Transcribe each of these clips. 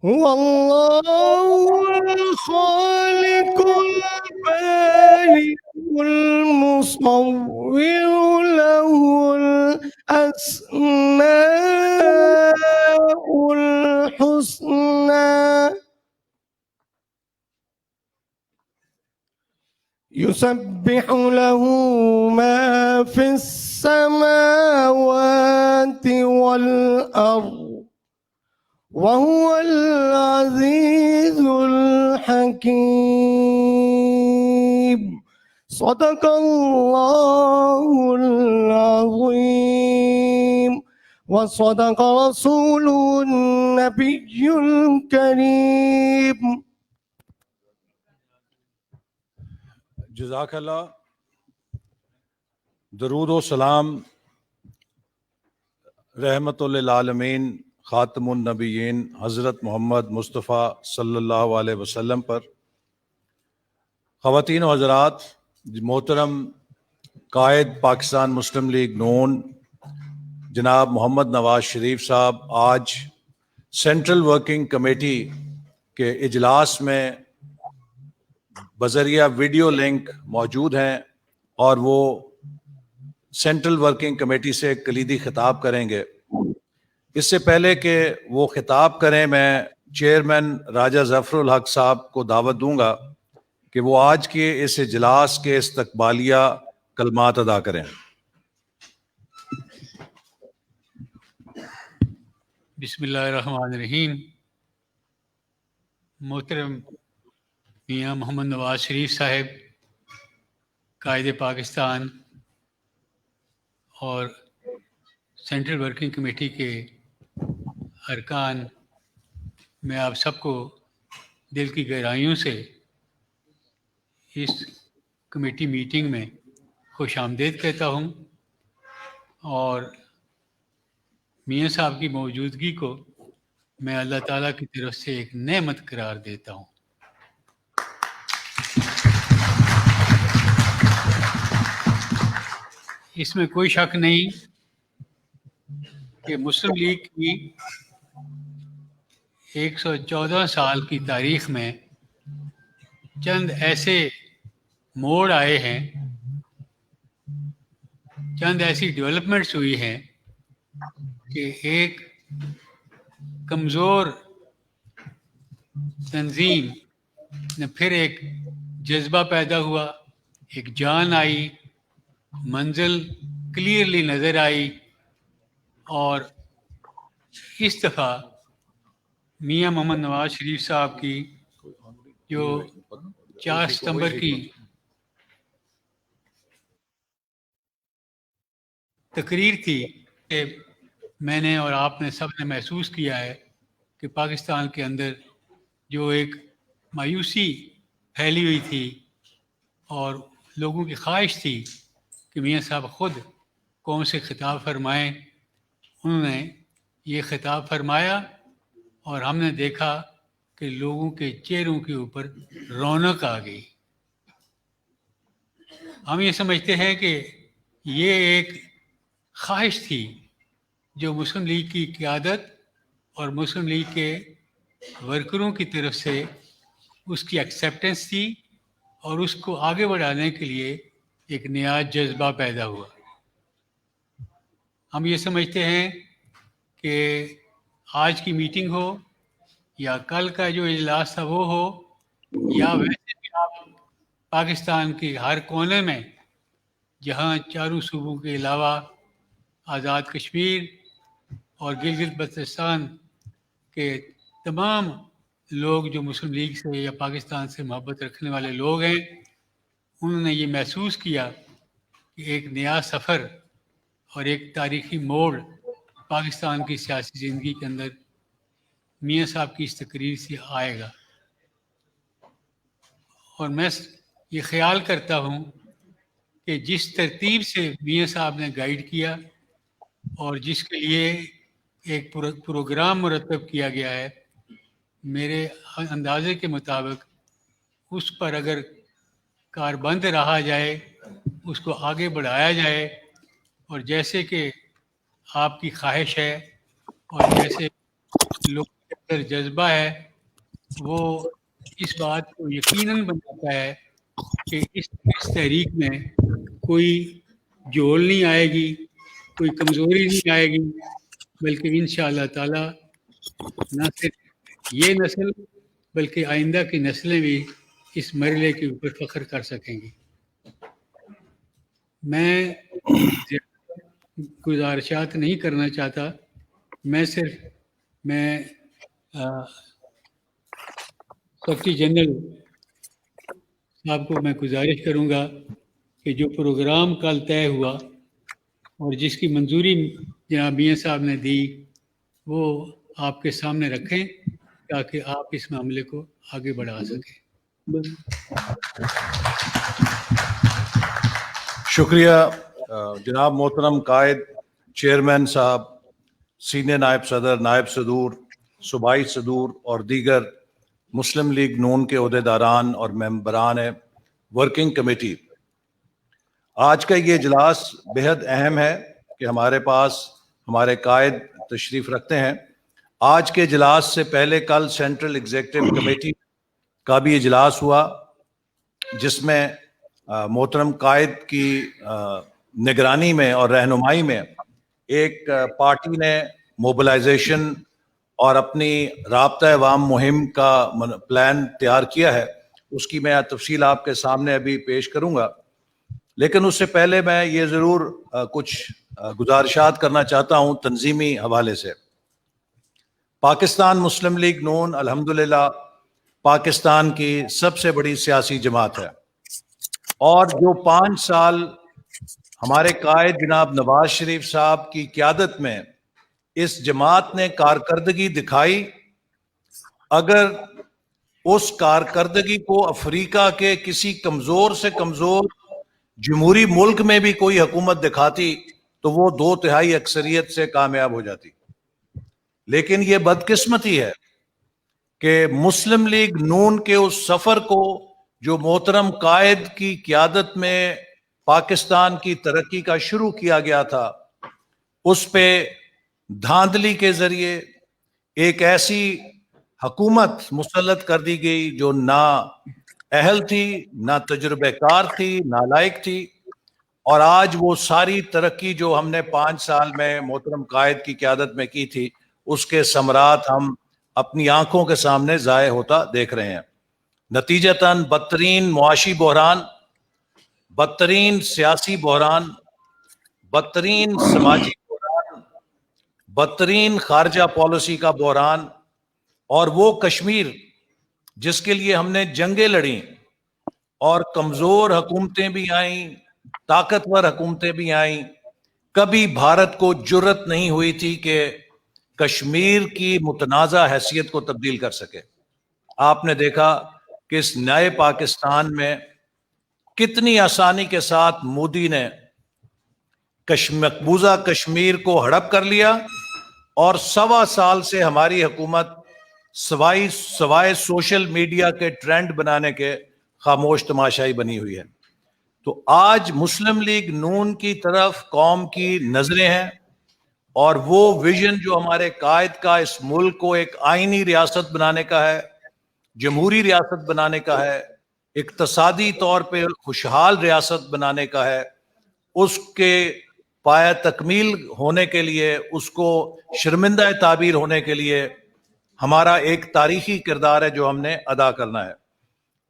هو الله الخالق البارئ المصور له الأسماء الحسنى يسبح له ما في السماوات والأرض وهو العزيز الحكيم صدق الله العظيم وصدق رسوله النبي الكريم. جزاک اللہ. درود و سلام رحمت للعالمین خاتم النبیین حضرت محمد مصطفیٰ صلی اللہ علیہ وسلم پر. خواتین و حضرات، محترم قائد پاکستان مسلم لیگ نون جناب محمد نواز شریف صاحب آج سینٹرل ورکنگ کمیٹی کے اجلاس میں بذریعہ ویڈیو لنک موجود ہیں اور وہ سینٹرل ورکنگ کمیٹی سے کلیدی خطاب کریں گے. اس سے پہلے کہ وہ خطاب کریں، میں چیئرمین راجہ ظفر الحق صاحب کو دعوت دوں گا کہ وہ آج کے اس اجلاس کے استقبالیہ کلمات ادا کریں. بسم اللہ الرحمن الرحیم. محترم میاں محمد نواز شریف صاحب قائد پاکستان اور سینٹرل ورکنگ کمیٹی کے ارکان، میں آپ سب کو دل کی گہرائیوں سے اس کمیٹی میٹنگ میں خوش آمدید کہتا ہوں اور میاں صاحب کی موجودگی کو میں اللہ تعالیٰ کی طرف سے ایک نعمت قرار دیتا ہوں. اس میں کوئی شک نہیں کہ مسلم لیگ کی 114 سال کی تاریخ میں چند ایسے موڑ آئے ہیں، چند ایسی ڈیولپمنٹس ہوئی ہیں کہ ایک کمزور تنظیم نے پھر ایک جذبہ پیدا ہوا، ایک جان آئی، منزل کلیئرلی نظر آئی، اور اس دفعہ میاں محمد نواز شریف صاحب کی جو 4 ستمبر کی تقریر تھی کہ میں نے اور آپ نے سب نے محسوس کیا ہے کہ پاکستان کے اندر جو ایک مایوسی پھیلی ہوئی تھی اور لوگوں کی خواہش تھی کہ میاں صاحب خود قوم سے خطاب فرمائیں، انہوں نے یہ خطاب فرمایا اور ہم نے دیکھا کہ لوگوں کے چہروں کے اوپر رونق آ گئی. ہم یہ سمجھتے ہیں کہ یہ ایک خواہش تھی جو مسلم لیگ کی قیادت اور مسلم لیگ کے ورکروں کی طرف سے اس کی ایکسیپٹنس تھی اور اس کو آگے بڑھانے کے لیے ایک نیا جذبہ پیدا ہوا. ہم یہ سمجھتے ہیں کہ آج کی میٹنگ ہو یا کل کا جو اجلاس تھا وہ ہو، یا ویسے بھی آپ پاکستان کے ہر کونے میں جہاں چاروں صوبوں کے علاوہ آزاد کشمیر اور گلگت بلتستان کے تمام لوگ جو مسلم لیگ سے یا پاکستان سے محبت رکھنے والے لوگ ہیں، انہوں نے یہ محسوس کیا کہ ایک نیا سفر اور ایک تاریخی موڑ پاکستان کی سیاسی زندگی کے اندر میاں صاحب کی اس تقریر سے آئے گا. اور میں یہ خیال کرتا ہوں کہ جس ترتیب سے میاں صاحب نے گائیڈ کیا اور جس کے لیے ایک پروگرام مرتب کیا گیا ہے، میرے اندازے کے مطابق اس پر اگر کاربند رہا جائے، اس کو آگے بڑھایا جائے، اور جیسے کہ آپ کی خواہش ہے اور جیسے لوگ اندر جذبہ ہے وہ اس بات کو یقیناً بناتا ہے کہ اس تحریک میں کوئی جول نہیں آئے گی، کوئی کمزوری نہیں آئے گی، بلکہ انشاءاللہ تعالی نہ صرف یہ نسل بلکہ آئندہ کی نسلیں بھی اس مرحلے کے اوپر فخر کر سکیں گی۔ میں گزارشات نہیں کرنا چاہتا، میں سیکرٹری جنرل صاحب کو میں گزارش کروں گا کہ جو پروگرام کل طے ہوا اور جس کی منظوری جناب میاں صاحب نے دی وہ آپ کے سامنے رکھیں تاکہ آپ اس معاملے کو آگے بڑھا سکیں۔ شکریہ جناب محترم قائد، چیئرمین صاحب، سینئر نائب صدر، نائب صدور، صوبائی صدور اور دیگر مسلم لیگ نون کے عہدیداران اور ممبران ورکنگ کمیٹی، آج کا یہ اجلاس بہت اہم ہے کہ ہمارے پاس ہمارے قائد تشریف رکھتے ہیں۔ آج کے اجلاس سے پہلے کل سینٹرل ایگزیکٹو کمیٹی کا بھی اجلاس ہوا جس میں محترم قائد کی نگرانی میں اور رہنمائی میں ایک پارٹی نے موبلائزیشن اور اپنی رابطہ عوام مہم کا پلان تیار کیا ہے، اس کی میں تفصیل آپ کے سامنے ابھی پیش کروں گا، لیکن اس سے پہلے میں یہ ضرور کچھ گزارشات کرنا چاہتا ہوں تنظیمی حوالے سے۔ پاکستان مسلم لیگ نون الحمدللہ پاکستان کی سب سے بڑی سیاسی جماعت ہے، اور جو 5 سال ہمارے قائد جناب نواز شریف صاحب کی قیادت میں اس جماعت نے کارکردگی دکھائی، اگر اس کارکردگی کو افریقہ کے کسی کمزور سے کمزور جمہوری ملک میں بھی کوئی حکومت دکھاتی تو وہ 2/3 اکثریت سے کامیاب ہو جاتی، لیکن یہ بدقسمتی ہے کہ مسلم لیگ نون کے اس سفر کو جو محترم قائد کی قیادت میں پاکستان کی ترقی کا شروع کیا گیا تھا، اس پہ دھاندلی کے ذریعے ایک ایسی حکومت مسلط کر دی گئی جو نہ اہل تھی، نہ تجربہ کار تھی، نالائق تھی، اور آج وہ ساری ترقی جو ہم نے 5 سال میں محترم قائد کی قیادت میں کی تھی اس کے ثمرات ہم اپنی آنکھوں کے سامنے ضائع ہوتا دیکھ رہے ہیں۔ نتیجتاً بدترین معاشی بحران، بدترین سیاسی بحران، بدترین سماجی بحران، بدترین خارجہ پالیسی کا بحران، اور وہ کشمیر جس کے لیے ہم نے جنگیں لڑیں اور کمزور حکومتیں بھی آئیں، طاقتور حکومتیں بھی آئیں، کبھی بھارت کو جرت نہیں ہوئی تھی کہ کشمیر کی متنازع حیثیت کو تبدیل کر سکے۔ آپ نے دیکھا کہ اس نئے پاکستان میں کتنی آسانی کے ساتھ مودی نے مقبوضہ کشمیر کو ہڑپ کر لیا، اور 1.25 سال سے ہماری حکومت سوائے سوشل میڈیا کے ٹرینڈ بنانے کے خاموش تماشائی بنی ہوئی ہے۔ تو آج مسلم لیگ نون کی طرف قوم کی نظریں ہیں، اور وہ ویژن جو ہمارے قائد کا اس ملک کو ایک آئینی ریاست بنانے کا ہے، جمہوری ریاست بنانے کا ہے، اقتصادی طور پہ خوشحال ریاست بنانے کا ہے، اس کے پایہ تکمیل ہونے کے لیے، اس کو شرمندہ تعبیر ہونے کے لیے ہمارا ایک تاریخی کردار ہے جو ہم نے ادا کرنا ہے۔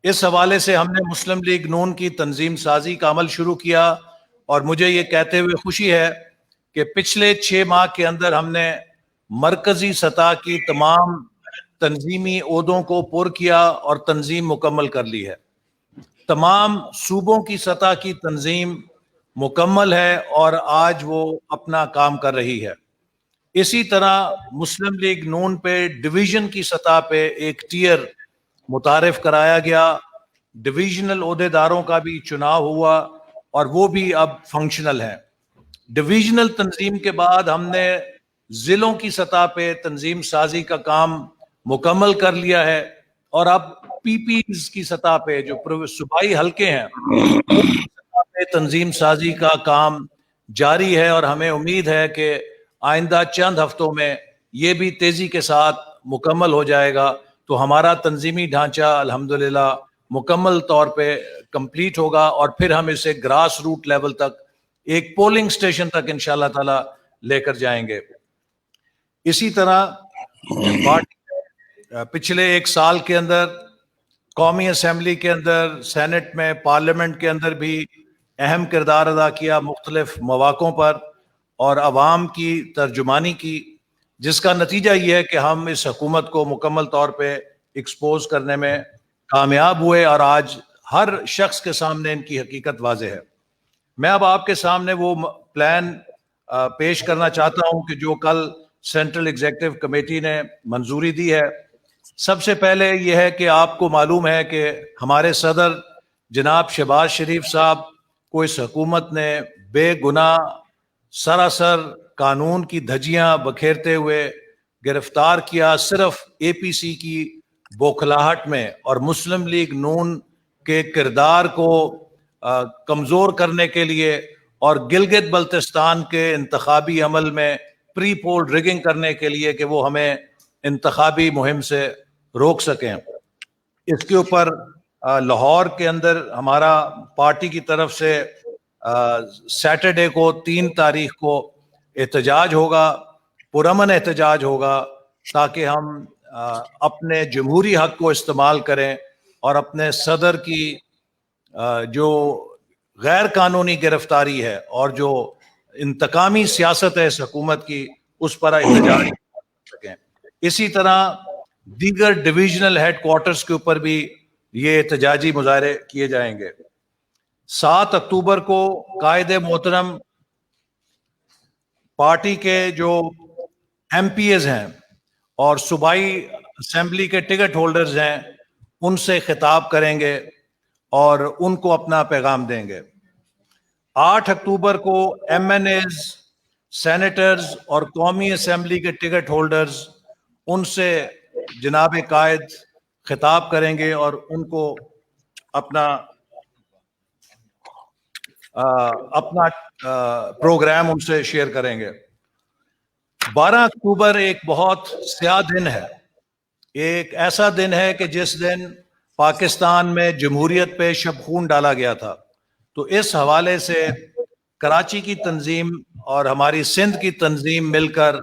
اس حوالے سے ہم نے مسلم لیگ نون کی تنظیم سازی کا عمل شروع کیا، اور مجھے یہ کہتے ہوئے خوشی ہے کہ پچھلے 6 ماہ کے اندر ہم نے مرکزی سطح کی تمام تنظیمی عہدوں کو پر کیا اور تنظیم مکمل کر لی ہے۔ تمام صوبوں کی سطح کی تنظیم مکمل ہے اور آج وہ اپنا کام کر رہی ہے۔ اسی طرح مسلم لیگ نون پہ ڈویژن کی سطح پہ ایک ٹیئر متعارف کرایا گیا، ڈویژنل عہدیداروں کا بھی چناؤ ہوا اور وہ بھی اب فنکشنل ہیں۔ ڈویژنل تنظیم کے بعد ہم نے ضلعوں کی سطح پہ تنظیم سازی کا کام مکمل کر لیا ہے، اور اب پی پیز کی سطح پہ جو صوبائی حلقے ہیں ان کی سطح پہ تنظیم سازی کا کام جاری ہے، اور ہمیں امید ہے کہ آئندہ چند ہفتوں میں یہ بھی تیزی کے ساتھ مکمل ہو جائے گا تو ہمارا تنظیمی ڈھانچہ الحمدللہ مکمل طور پہ کمپلیٹ ہوگا، اور پھر ہم اسے گراس روٹ لیول تک، ایک پولنگ سٹیشن تک انشاءاللہ تعالی لے کر جائیں گے۔ اسی طرح پارٹی پچھلے ایک سال کے اندر قومی اسمبلی کے اندر، سینٹ میں، پارلیمنٹ کے اندر بھی اہم کردار ادا کیا مختلف مواقعوں پر، اور عوام کی ترجمانی کی، جس کا نتیجہ یہ ہے کہ ہم اس حکومت کو مکمل طور پہ ایکسپوز کرنے میں کامیاب ہوئے، اور آج ہر شخص کے سامنے ان کی حقیقت واضح ہے۔ میں اب آپ کے سامنے وہ پلان پیش کرنا چاہتا ہوں کہ جو کل سینٹرل ایگزیکٹو کمیٹی نے منظوری دی ہے۔ سب سے پہلے یہ ہے کہ آپ کو معلوم ہے کہ ہمارے صدر جناب شہباز شریف صاحب کو اس حکومت نے بے گناہ سراسر قانون کی دھجیاں بکھیرتے ہوئے گرفتار کیا، صرف اے پی سی کی بوکھلاہٹ میں اور مسلم لیگ نون کے کردار کو کمزور کرنے کے لیے، اور گلگت بلتستان کے انتخابی عمل میں پری پول ریگنگ کرنے کے لیے کہ وہ ہمیں انتخابی مہم سے روک سکیں۔ اس کے اوپر لاہور کے اندر ہمارا پارٹی کی طرف سے سیٹرڈے کو 3 تاریخ کو احتجاج ہوگا، پرامن احتجاج ہوگا، تاکہ ہم اپنے جمہوری حق کو استعمال کریں اور اپنے صدر کی جو غیر قانونی گرفتاری ہے اور جو انتقامی سیاست ہے اس حکومت کی، اس پر احتجاج کر سکیں۔ اسی طرح دیگر ڈویژنل ہیڈ کوارٹرز کے اوپر بھی یہ احتجاجی مظاہرے کیے جائیں گے۔ 7 اکتوبر کو قائد محترم پارٹی کے جو ایم پی ایز ہیں اور صوبائی اسمبلی کے ٹکٹ ہولڈرز ہیں، ان سے خطاب کریں گے اور ان کو اپنا پیغام دیں گے۔ 8 اکتوبر کو ایم این ایز، سینیٹرز اور قومی اسمبلی کے ٹکٹ ہولڈرز ان سے جناب قائد خطاب کریں گے اور ان کو اپنا پروگرام ان سے شیئر کریں گے۔ 12 اکتوبر ایک بہت سیاہ دن ہے، ایک ایسا دن ہے کہ جس دن پاکستان میں جمہوریت پہ شب خون ڈالا گیا تھا۔ تو اس حوالے سے کراچی کی تنظیم اور ہماری سندھ کی تنظیم مل کر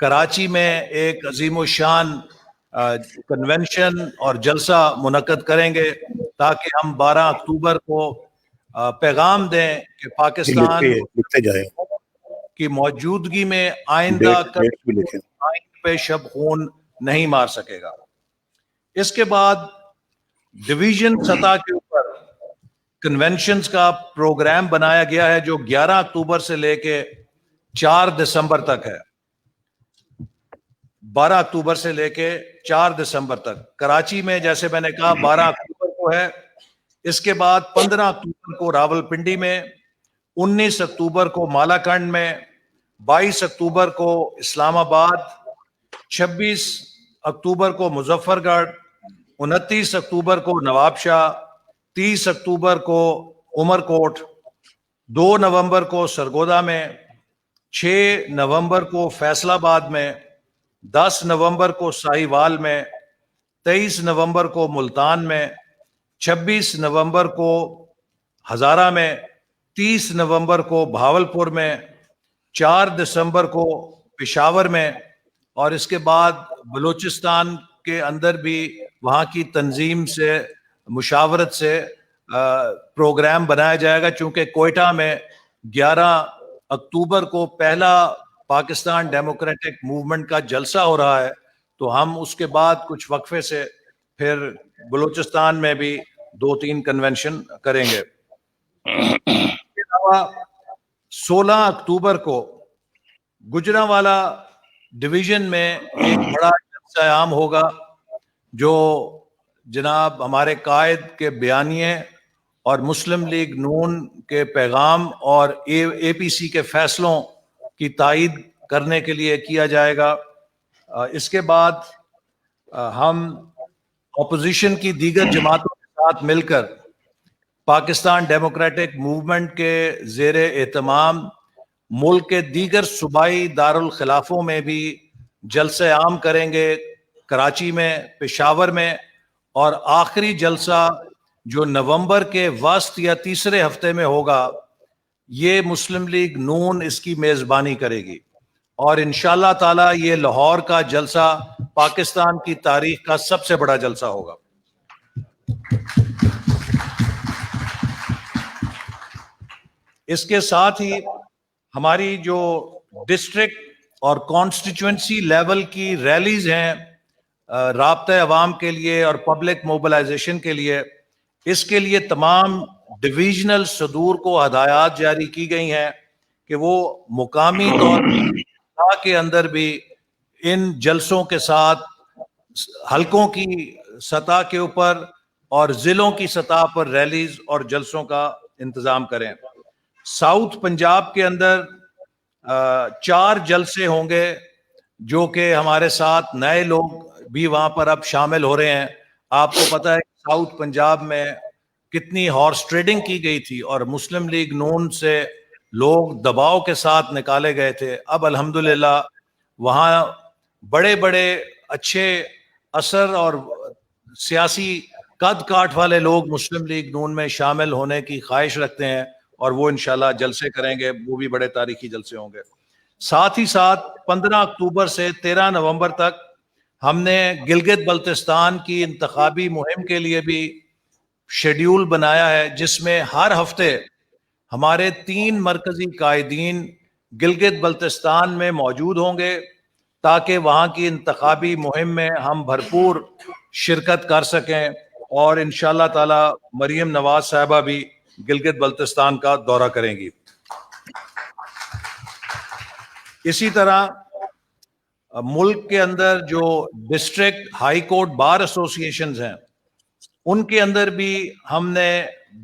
کراچی میں ایک عظیم الشان کنونشن اور جلسہ منعقد کریں گے، تاکہ ہم 12 اکتوبر کو پیغام دیں کہ پاکستان کی موجودگی میں آئندہ آئین پہ شب خون نہیں مار سکے گا۔ اس کے بعد ڈویژن سطح کے اوپر کنونشنز کا پروگرام بنایا گیا ہے، جو 11 اکتوبر سے لے کے 4 دسمبر تک ہے۔ 12 اکتوبر سے لے کے 4 دسمبر تک کراچی میں، جیسے میں نے کہا 12 اکتوبر کو ہے۔ اس کے بعد 15 اکتوبر کو راول پنڈی میں، 19 اکتوبر کو مالاکنڈ میں، 22 اکتوبر کو اسلام آباد، 26 اکتوبر کو مظفر گڑھ، 29 اکتوبر کو نواب شاہ، 30 اکتوبر کو عمر کوٹ، 2 نومبر کو سرگودا میں، 6 نومبر کو فیصل آباد میں، 10 نومبر کو ساہیوال میں، 23 نومبر کو ملتان میں، 26 نومبر کو ہزارہ میں، 30 نومبر کو بھاولپور میں، 4 دسمبر کو پشاور میں، اور اس کے بعد بلوچستان کے اندر بھی وہاں کی تنظیم سے مشاورت سے پروگرام بنایا جائے گا، چونکہ کوئٹہ میں 11 اکتوبر کو پہلا پاکستان ڈیموکریٹک موومنٹ کا جلسہ ہو رہا ہے، تو ہم اس کے بعد کچھ وقفے سے پھر بلوچستان میں بھی 2-3 کنونشن کریں گے۔ اس کے علاوہ 16 اکتوبر کو گجرانوالہ ڈویژن میں ایک بڑا جلسہ عام ہوگا، جو جناب ہمارے قائد کے بیانیے اور مسلم لیگ نون کے پیغام اور اے پی سی کے فیصلوں کی تائید کرنے کے لیے کیا جائے گا۔ اس کے بعد ہم اپوزیشن کی دیگر جماعتوں کے ساتھ مل کر پاکستان ڈیموکریٹک موومنٹ کے زیر اہتمام ملک کے دیگر صوبائی دارالخلافوں میں بھی جلسے عام کریں گے، کراچی میں, پشاور میں, اور آخری جلسہ جو نومبر کے وسط یا تیسرے ہفتے میں ہوگا, یہ مسلم لیگ نون اس کی میزبانی کرے گی. اور انشاءاللہ تعالی یہ لاہور کا جلسہ پاکستان کی تاریخ کا سب سے بڑا جلسہ ہوگا. اس کے ساتھ ہی ہماری جو ڈسٹرکٹ اور کانسٹیچوئنسی لیول کی ریلیز ہیں رابطہ عوام کے لیے اور پبلک موبلائزیشن کے لیے, اس کے لیے تمام ڈویژنل صدور کو ہدایات جاری کی گئی ہیں کہ وہ مقامی طور پر کے اندر بھی ان جلسوں کے ساتھ حلقوں کی سطح کے اوپر اور ضلعوں کی سطح پر ریلیز اور جلسوں کا انتظام کریں. ساؤتھ پنجاب کے اندر 4 جلسے ہوں گے جو کہ ہمارے ساتھ نئے لوگ بھی وہاں پر اب شامل ہو رہے ہیں. آپ کو پتہ ہے کہ ساؤتھ پنجاب میں کتنی ہارس ٹریڈنگ کی گئی تھی اور مسلم لیگ نون سے لوگ دباؤ کے ساتھ نکالے گئے تھے. اب الحمدللہ وہاں بڑے بڑے اچھے اثر اور سیاسی قد کاٹ والے لوگ مسلم لیگ نون میں شامل ہونے کی خواہش رکھتے ہیں اور وہ انشاءاللہ جلسے کریں گے, وہ بھی بڑے تاریخی جلسے ہوں گے. ساتھ ہی ساتھ 15 اکتوبر سے 13 نومبر تک ہم نے گلگت بلتستان کی انتخابی مہم کے لیے بھی شیڈیول بنایا ہے, جس میں ہر ہفتے ہمارے 3 مرکزی قائدین گلگت بلتستان میں موجود ہوں گے تاکہ وہاں کی انتخابی مہم میں ہم بھرپور شرکت کر سکیں. اور انشاءاللہ تعالی مریم نواز صاحبہ بھی گلگت بلتستان کا دورہ کریں گی. اسی طرح ملک کے اندر جو district high court bar associations ہیں ان کے اندر بھی ہم نے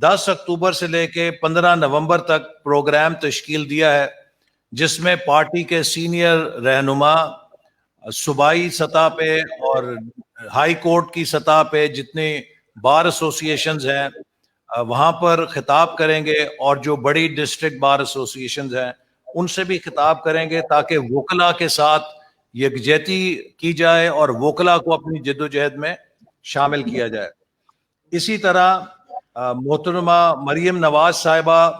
10 اکتوبر سے لے کے 15 نومبر تک پروگرام تشکیل دیا ہے, جس میں پارٹی کے سینئر رہنما صوبائی سطح پہ اور ہائی کورٹ کی سطح پہ جتنے بار ایسوسیشنز ہیں وہاں پر خطاب کریں گے, اور جو بڑی ڈسٹرکٹ بار ایسوسیشنز ہیں ان سے بھی خطاب کریں گے تاکہ وکلا کے ساتھ یکجہتی کی جائے اور وکلا کو اپنی جدوجہد میں شامل کیا جائے. اسی طرح محترمہ مریم نواز صاحبہ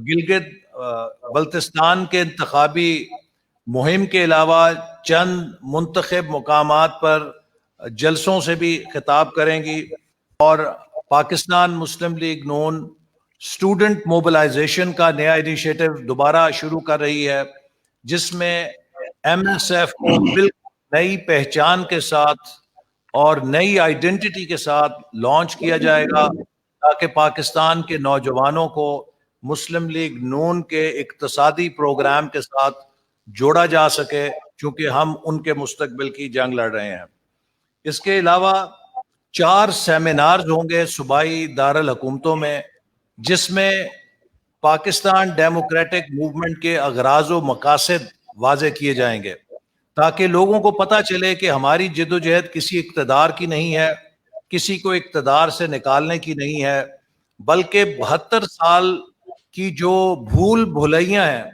گلگت بلتستان کے انتخابی مہم کے علاوہ چند منتخب مقامات پر جلسوں سے بھی خطاب کریں گی. اور پاکستان مسلم لیگ نون اسٹوڈنٹ موبلائزیشن کا نیا انیشیٹو دوبارہ شروع کر رہی ہے, جس میں ایم ایس ایف کو بالکل نئی پہچان کے ساتھ اور نئی آئیڈینٹی کے ساتھ لانچ کیا جائے گا تاکہ پاکستان کے نوجوانوں کو مسلم لیگ نون کے اقتصادی پروگرام کے ساتھ جوڑا جا سکے, چونکہ ہم ان کے مستقبل کی جنگ لڑ رہے ہیں. اس کے علاوہ 4 سیمینارز ہوں گے صوبائی دارالحکومتوں میں, جس میں پاکستان ڈیموکریٹک موومنٹ کے اغراض و مقاصد واضح کیے جائیں گے تاکہ لوگوں کو پتہ چلے کہ ہماری جدوجہد کسی اقتدار کی نہیں ہے, کسی کو اقتدار سے نکالنے کی نہیں ہے, بلکہ 72 سال کی جو بھول بھلیاں ہیں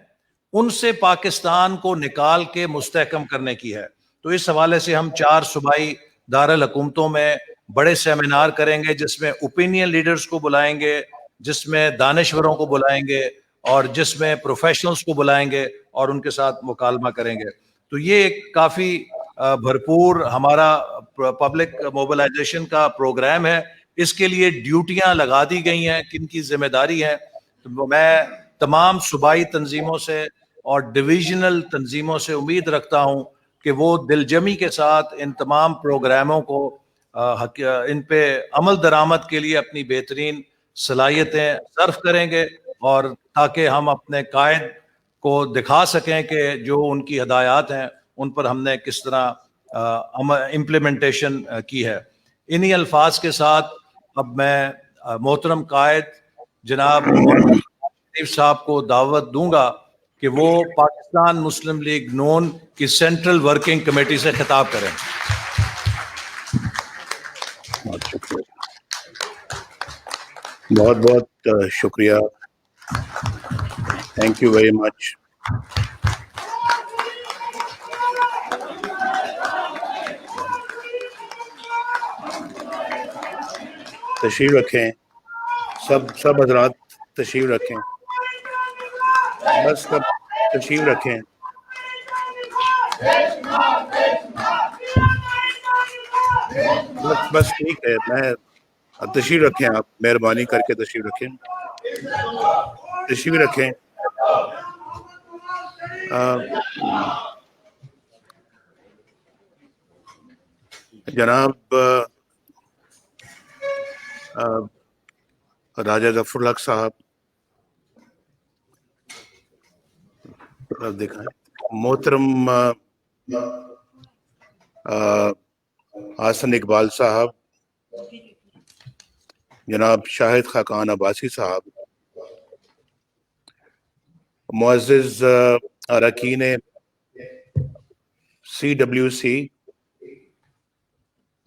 ان سے پاکستان کو نکال کے مستحکم کرنے کی ہے. تو اس حوالے سے ہم 4 صوبائی دارالحکومتوں میں بڑے سیمینار کریں گے, جس میں اوپینین لیڈرز کو بلائیں گے, جس میں دانشوروں کو بلائیں گے اور جس میں پروفیشنلز کو بلائیں گے اور ان کے ساتھ مکالمہ کریں گے. تو یہ ایک کافی بھرپور ہمارا پبلک موبلائزیشن کا پروگرام ہے. اس کے لیے ڈیوٹیاں لگا دی گئی ہیں, کن کی ذمہ داری ہے. تو میں تمام صوبائی تنظیموں سے اور ڈویژنل تنظیموں سے امید رکھتا ہوں کہ وہ دل جمی کے ساتھ ان تمام پروگراموں کو ان پہ عمل درآمد کے لیے اپنی بہترین صلاحیتیں صرف کریں گے, اور تاکہ ہم اپنے قائد کو دکھا سکیں کہ جو ان کی ہدایات ہیں ان پر ہم نے کس طرح امپلیمنٹیشن کی ہے. انہی الفاظ کے ساتھ اب میں محترم قائد جناب شریف صاحب کو دعوت دوں گا کہ وہ پاکستان مسلم لیگ نون کی سینٹرل ورکنگ کمیٹی سے خطاب کریں. بہت بہت شکریہ. Thank you very much. تشریف رکھیں. سب حضرات تشریف رکھیں. بس سب تشریف رکھیں. بس ٹھیک ہے. میں تشریف رکھیں. آپ مہربانی کر کے تشریف رکھیں. تشریف رکھیں. جناب راجہ ظفر الحق صاحب دکھائیں. محترم حسن اقبال صاحب، جناب شاہد خاقان عباسی صاحب، معزز اراکین CWC،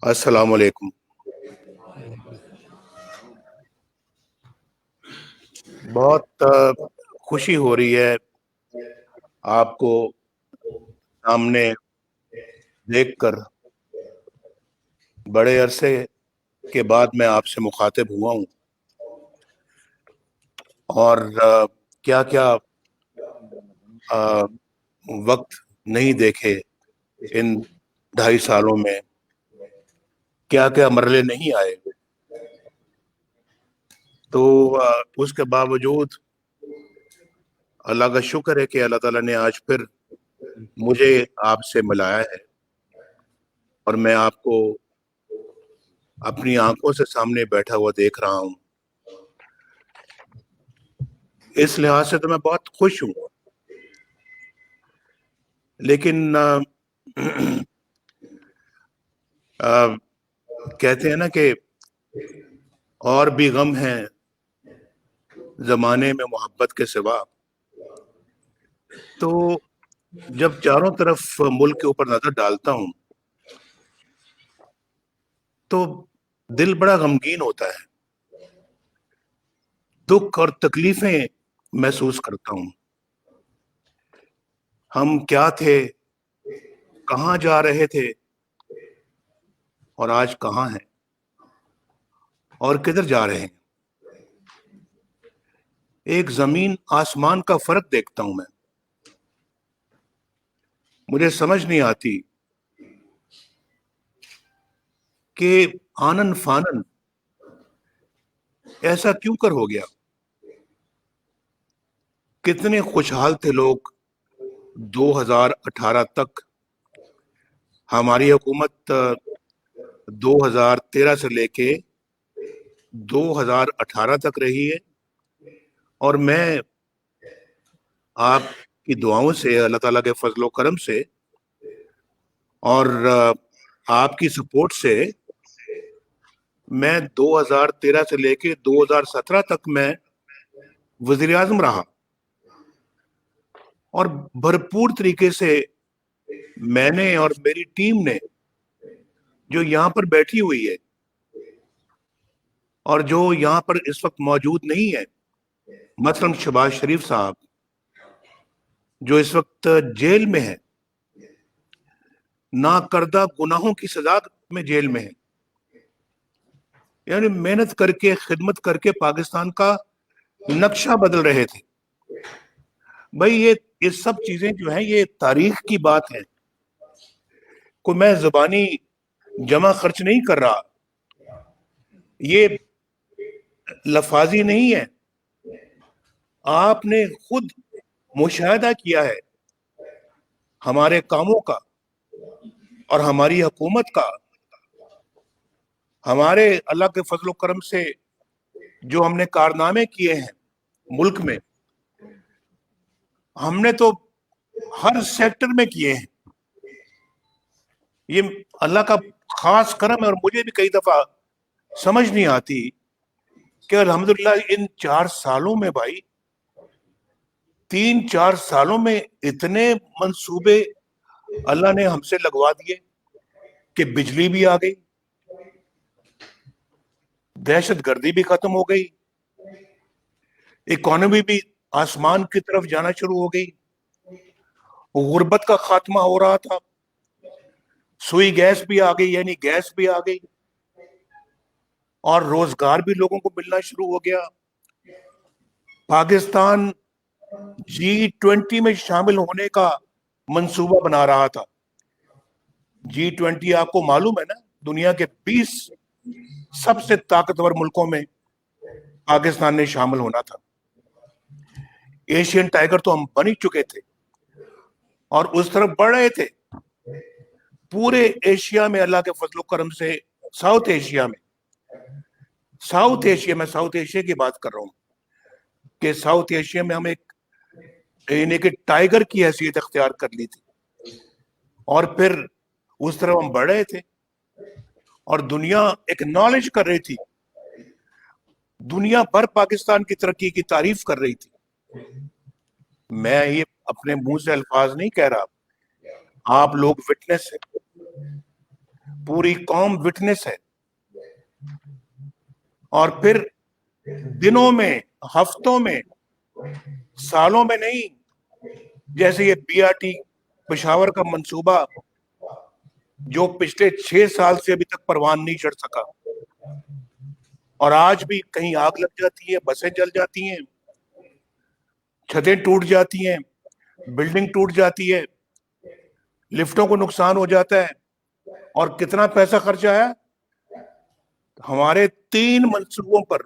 السلام علیکم. بہت خوشی ہو رہی ہے آپ کو سامنے دیکھ کر. بڑے عرصے کے بعد میں آپ سے مخاطب ہوا ہوں، اور کیا کیا وقت نہیں دیکھے ان 2.5 سالوں میں، کیا کیا مرحلے نہیں آئے. تو اس کے باوجود اللہ کا شکر ہے کہ اللہ تعالیٰ نے آج پھر مجھے آپ سے ملایا ہے، اور میں آپ کو اپنی آنکھوں سے سامنے بیٹھا ہوا دیکھ رہا ہوں. اس لحاظ سے تو میں بہت خوش ہوں. لیکن کہتے ہیں نا کہ اور بھی غم ہیں زمانے میں محبت کے سوا. تو جب چاروں طرف ملک کے اوپر نظر ڈالتا ہوں تو دل بڑا غمگین ہوتا ہے. دکھ اور تکلیفیں محسوس کرتا ہوں. ہم کیا تھے، کہاں جا رہے تھے، اور آج کہاں ہیں اور کدھر جا رہے ہیں. ایک زمین آسمان کا فرق دیکھتا ہوں میں. مجھے سمجھ نہیں آتی کہ آنن فانن ایسا کیوں کر ہو گیا. کتنے خوشحال تھے لوگ 2018 تک. ہماری حکومت 2013 سے لے کے 2018 تک رہی ہے، اور میں آپ کی دعاؤں سے، اللہ تعالیٰ کے فضل و کرم سے، اور آپ کی سپورٹ سے میں 2013 سے لے کے 2017 تک میں وزیر اعظم رہا، اور بھرپور طریقے سے میں نے اور میری ٹیم نے جو یہاں پر بیٹھی ہوئی ہے اور جو یہاں پر اس وقت موجود نہیں ہے، مثلا شہباز شریف صاحب جو اس وقت جیل میں ہے، ناکردہ گناہوں کی سزا میں جیل میں ہے، یعنی محنت کر کے، خدمت کر کے پاکستان کا نقشہ بدل رہے تھے. بھائی یہ سب چیزیں جو ہیں یہ تاریخ کی بات ہے. کوئی میں زبانی جمع خرچ نہیں کر رہا، یہ لفاظی نہیں ہے. آپ نے خود مشاہدہ کیا ہے ہمارے کاموں کا اور ہماری حکومت کا. ہمارے اللہ کے فضل و کرم سے جو ہم نے کارنامے کیے ہیں ملک میں، ہم نے تو ہر سیکٹر میں کیے ہیں. یہ اللہ کا خاص کرم ہے. اور مجھے بھی کئی دفعہ سمجھ نہیں آتی کہ الحمدللہ ان 4 سالوں میں، بھائی 3-4 سالوں میں اتنے منصوبے اللہ نے ہم سے لگوا دیے کہ بجلی بھی آ گئی، دہشت گردی بھی ختم ہو گئی، اکانومی بھی آسمان کی طرف جانا شروع ہو گئی، غربت کا خاتمہ ہو رہا تھا، سوئی گیس بھی آ گئی، یعنی گیس بھی آ گئی. اور روزگار بھی لوگوں کو ملنا شروع ہو گیا. پاکستان G20 میں شامل ہونے کا منصوبہ بنا رہا تھا. G20 آپ کو معلوم ہے نا, دنیا کے 20 سب سے طاقتور ملکوں میں پاکستان نے شامل ہونا تھا. ایشین ٹائیگر تو ہم بن ہی چکے تھے اور اس طرف بڑھ رہے تھے. پورے ایشیا میں اللہ کے فضل و کرم سے ساؤتھ ایشیا میں ساؤتھ ایشیا کی بات کر رہا ہوں کہ ساؤتھ ایشیا میں ہم ایک یعنی کہ ٹائیگر کی حیثیت اختیار کر لی تھی, اور پھر اس طرف ہم بڑھ رہے تھے اور دنیا ایکنالج کر رہی تھی. دنیا بھر پاکستان کی ترقی کی تعریف کر رہی تھی. میں یہ اپنے منہ سے الفاظ نہیں کہہ رہا, آپ لوگ وٹنس ہیں, پوری قوم وٹنس ہے. اور پھر دنوں میں, ہفتوں میں, سالوں میں نہیں, جیسے یہ BRT پشاور کا منصوبہ جو پچھلے 6 سال سے ابھی تک پروان نہیں چڑھ سکا, اور آج بھی کہیں آگ لگ جاتی ہے, بسیں جل جاتی ہیں, چھتیں ٹوٹ جاتی ہیں, بلڈنگ ٹوٹ جاتی ہے, لفٹوں کو نقصان ہو جاتا ہے. اور کتنا پیسہ خرچ آیا ہمارے 3 منصوبوں پر,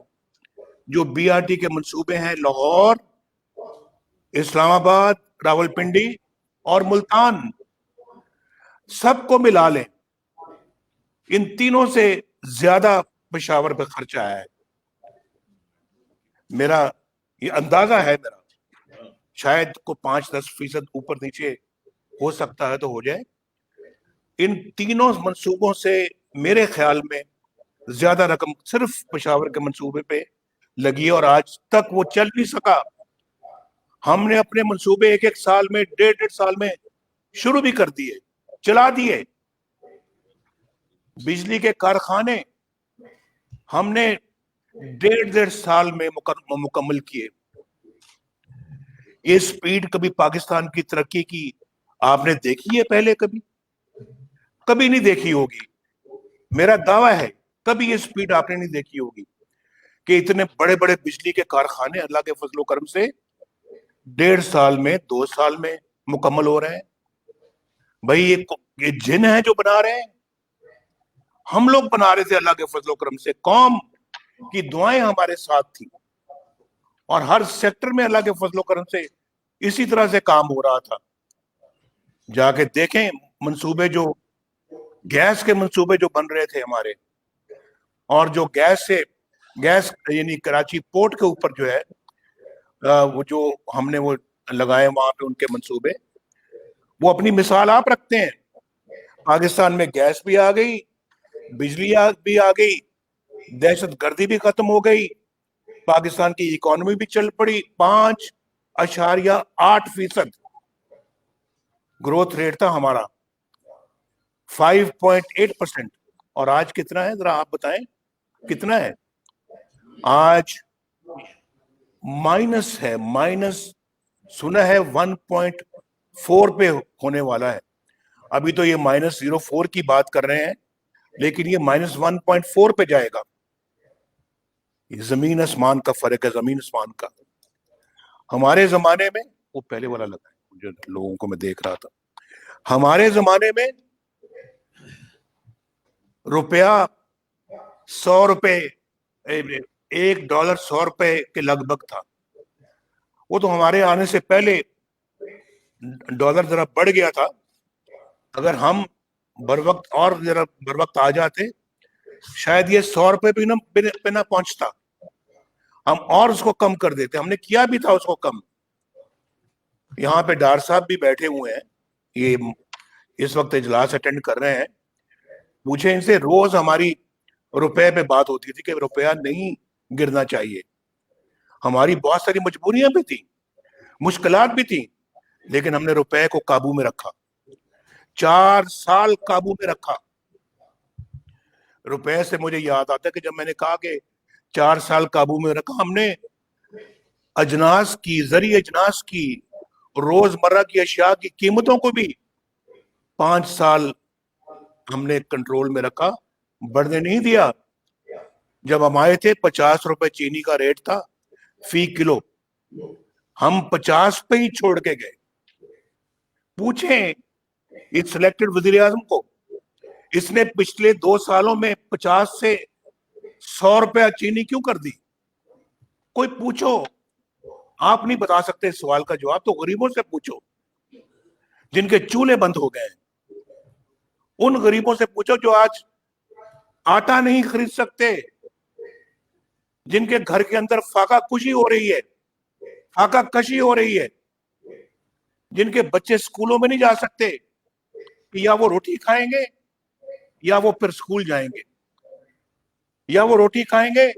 جو BRT کے منصوبے ہیں, لاہور, اسلام آباد, راولپنڈی اور ملتان, سب کو ملا لیں, ان تینوں سے زیادہ پشاور پہ خرچہ آیا ہے. میرا یہ اندازہ ہے, میرا شاید کو 5-10% اوپر نیچے ہو سکتا ہے تو ہو جائے. ان تینوں منصوبوں سے میرے خیال میں زیادہ رقم صرف پشاور کے منصوبے پہ لگی ہے, اور آج تک وہ چل نہیں سکا. ہم نے اپنے منصوبے ایک سال میں, 1.5 سال میں شروع بھی کر دیے, چلا دیے. بجلی کے کارخانے ہم نے 1.5 سال میں مکمل کیے. یہ سپیڈ کبھی پاکستان کی ترقی کی آپ نے دیکھی ہے پہلے؟ کبھی نہیں دیکھی ہوگی. میرا دعویٰ ہے کبھی یہ سپیڈ آپ نے نہیں دیکھی ہوگی کہ اتنے بڑے بڑے بجلی کے کارخانے اللہ کے فضل و کرم سے 1.5 سال میں, 2 سال میں مکمل ہو رہے ہیں. بھائی یہ جن ہیں جو بنا رہے ہیں, ہم لوگ بنا رہے تھے اللہ کے فضل و کرم سے. قوم کی دعائیں ہمارے ساتھ تھی, اور ہر سیکٹر میں اللہ کے فضل و کرم سے اسی طرح سے کام ہو رہا تھا. جا کے دیکھیں منصوبے, جو گیس کے منصوبے جو بن رہے تھے ہمارے, اور جو گیس یعنی کراچی پورٹ کے اوپر جو ہے وہ جو ہم نے وہ لگائے وہاں پہ ان کے منصوبے, وہ اپنی مثال آپ رکھتے ہیں. پاکستان میں گیس بھی آ گئی, بجلی بھی آ گئی, دہشت گردی بھی ختم ہو گئی, پاکستان کی اکانومی بھی چل پڑی. 5.8% گروتھ ریٹ تھا ہمارا, 5.8%. اور آج کتنا ہے ذرا آپ بتائیں کتنا ہے؟ آج مائنس ہے, سنا ہے 1.4 پہ ہونے والا ہے. ابھی تو یہ -0.4 کی بات کر رہے ہیں, لیکن یہ -1.4 پہ جائے گا. یہ زمین آسمان کا فرق ہے, زمین آسمان کا. ہمارے زمانے میں, وہ پہلے والا لگا ہے جو لوگوں کو میں دیکھ رہا تھا, ہمارے زمانے میں روپیہ 100 روپے, $1 100 روپے کے لگ بھگ تھا. وہ تو ہمارے آنے سے پہلے ڈالر ذرا بڑھ گیا تھا. اگر ہم بر وقت آ جاتے, شاید یہ 100 روپے پہ نہ پہنچتا, ہم اور اس کو کم کر دیتے. ہم نے کیا بھی تھا اس کو کم. یہاں پہ ڈار صاحب بھی بیٹھے ہوئے ہیں, یہ اس وقت اجلاس اٹینڈ کر رہے ہیں. پوچھیں ان سے, روز ہماری روپے پہ بات ہوتی تھی کہ روپیہ نہیں گرنا چاہیے. ہماری بہت ساری مجبوریاں بھی تھیں, مشکلات بھی تھیں, لیکن ہم نے روپے کو قابو میں رکھا. 4 سال قابو میں رکھا. روپے سے مجھے یاد آتا ہے کہ جب میں نے کہا کہ 4 سال قابو میں رکھا, ہم نے اجناس کی, زرعی اجناس کی, روزمرہ کی اشیاء کی قیمتوں کو بھی 5 سال ہم نے کنٹرول میں رکھا, بڑھنے نہیں دیا. جب ہم آئے تھے 50 روپے چینی کا ریٹ تھا فی کلو, ہم 50 پہ ہی چھوڑ کے گئے. پوچھیں اس سلیکٹڈ وزیر اعظم کو, اس نے پچھلے 2 سالوں میں 50 سے 100 روپے چینی کیوں کر دی؟ کوئی پوچھو. آپ نہیں بتا سکتے سوال کا جواب تو غریبوں سے پوچھو جن کے چولہے بند ہو گئے ہیں. ان غریبوں سے پوچھو جو آج آٹا نہیں خرید سکتے, جن کے گھر کے اندر فاقہ کشی ہو رہی ہے, فاقہ کشی ہو رہی ہے, جن کے بچے سکولوں میں نہیں جا سکتے کہ یا وہ روٹی کھائیں گے یا وہ پھر سکول جائیں گے, یا وہ روٹی کھائیں گے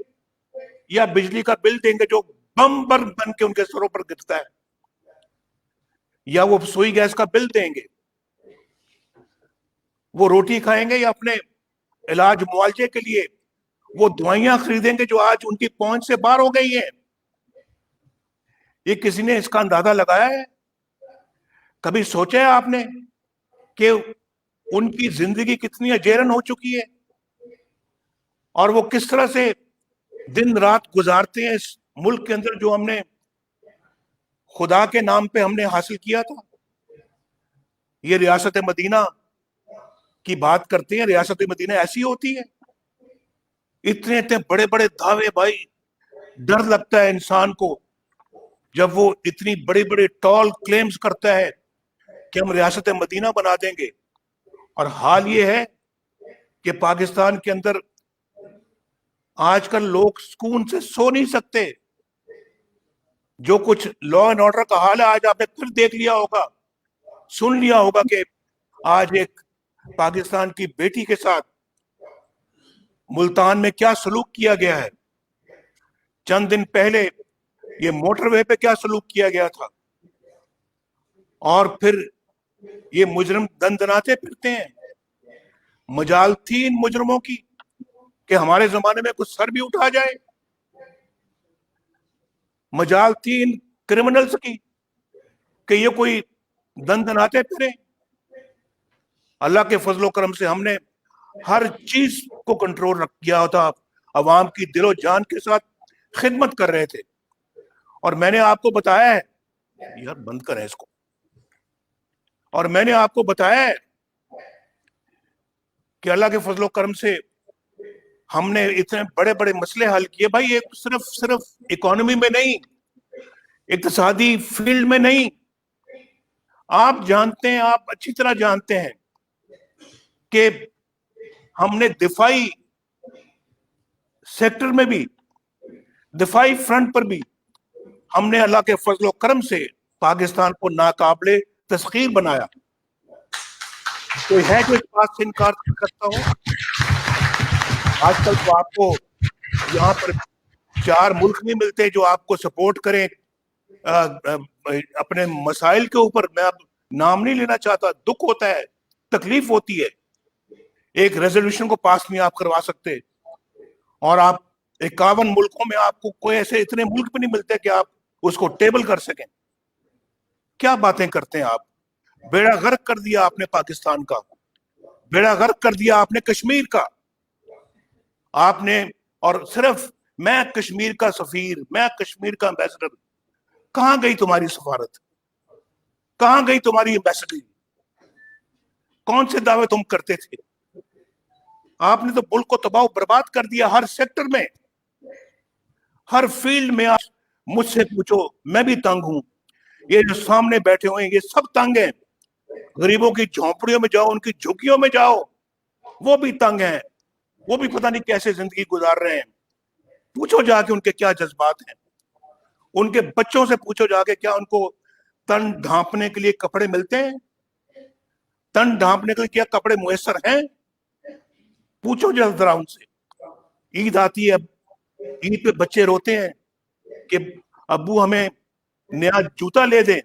یا بجلی کا بل دیں گے جو بم بن کے ان کے سروں پر گرتا ہے, یا وہ سوئی گیس کا بل دیں گے. وہ روٹی کھائیں گے یا اپنے علاج معالجے کے لیے وہ دوائیاں خریدیں گے جو آج ان کی پہنچ سے باہر ہو گئی ہیں. یہ کسی نے اس کا اندازہ لگایا ہے؟ کبھی سوچا ہے آپ نے کہ ان کی زندگی کتنی اجیرن ہو چکی ہے اور وہ کس طرح سے دن رات گزارتے ہیں اس ملک کے اندر جو ہم نے خدا کے نام پہ ہم نے حاصل کیا تھا. یہ ریاست مدینہ کی بات کرتے ہیں, ریاست مدینہ ایسی ہوتی ہے؟ اتنے بڑے بڑے دعوے بھائی, ڈر لگتا ہے انسان کو جب وہ اتنی بڑی بڑی ٹال کلیمز کرتا ہے کہ ہم ریاست مدینہ بنا دیں گے. اور حال یہ ہے کہ پاکستان کے اندر آج کل لوگ سکون سے سو نہیں سکتے. جو کچھ لا اینڈ آرڈر کا حال ہے آج آپ نے پھر دیکھ لیا ہوگا, سن لیا ہوگا کہ آج ایک پاکستان کی بیٹی کے ساتھ ملتان میں کیا سلوک کیا گیا ہے. چند دن پہلے یہ موٹر وے پہ کیا سلوک کیا گیا تھا. اور پھر یہ مجرم دندناتے پھرتے ہیں. مجال تھی ان مجرموں کی کہ ہمارے زمانے میں کچھ سر بھی اٹھا جائے. مجال تھی ان کرمنلز کی کہ یہ کوئی دندناتے پھریں. اللہ کے فضل و کرم سے ہم نے ہر چیز کو کنٹرول رکھ کیا ہوتا, عوام کی دل و جان کے ساتھ خدمت کر رہے تھے. اور میں نے آپ کو بتایا ہے, یار بند کریں اس کو, اور میں نے آپ کو بتایا ہے کہ اللہ کے فضل و کرم سے ہم نے اتنے بڑے بڑے مسئلے حل کیے. بھائی ایک صرف اکانومی میں نہیں, اقتصادی فیلڈ میں نہیں. آپ جانتے ہیں, آپ اچھی طرح جانتے ہیں کہ ہم نے دفاعی سیکٹر میں بھی, دفاعی فرنٹ پر بھی ہم نے اللہ کے فضل و کرم سے پاکستان کو ناقابل تسخیر بنایا. کوئی ہے جو اس بات سے انکار کرتا ہو؟ آج کل تو آپ کو یہاں پر 4 ملک نہیں ملتے جو آپ کو سپورٹ کریں اپنے مسائل کے اوپر. میں اب نام نہیں لینا چاہتا, دکھ ہوتا ہے, تکلیف ہوتی ہے. ایک ریزولوشن کو پاس نہیں آپ کروا سکتے, اور آپ 51 ملکوں میں آپ کو کوئی ایسے اتنے ملک بھی نہیں ملتے کہ آپ اس کو ٹیبل کر سکیں. کیا باتیں کرتے ہیں آپ؟ بیڑا غرق کر دیا آپ نے پاکستان کا, بیڑا غرق کر دیا آپ نے کشمیر کا. آپ نے, اور صرف میں کشمیر کا سفیر, میں کشمیر کا امبیسڈر. کہاں گئی تمہاری سفارت؟ کہاں گئی تمہاری امبیسڈری؟ کون سے دعوے تم کرتے تھے؟ آپ نے تو ملک کو تباہ و برباد کر دیا ہر سیکٹر میں, ہر فیلڈ میں. آپ مجھ سے پوچھو, میں بھی تنگ ہوں. یہ جو سامنے بیٹھے ہوئے ہیں یہ سب تنگ ہیں. غریبوں کی جھونپڑیوں میں جاؤ, ان کی جھگیوں میں جاؤ, وہ بھی تنگ ہیں. وہ بھی پتہ نہیں کیسے زندگی گزار رہے ہیں. پوچھو جا کے ان کے کیا جذبات ہیں. ان کے بچوں سے پوچھو جا کے کیا ان کو تن ڈھانپنے کے لیے کپڑے ملتے ہیں؟ تن ڈھانپنے کے لیے کیا کپڑے میسر ہیں؟ پوچھو ذرا ان سے. عید آتی ہے, عید پہ بچے روتے ہیں کہ ابو ہمیں نیا جوتا لے دیں.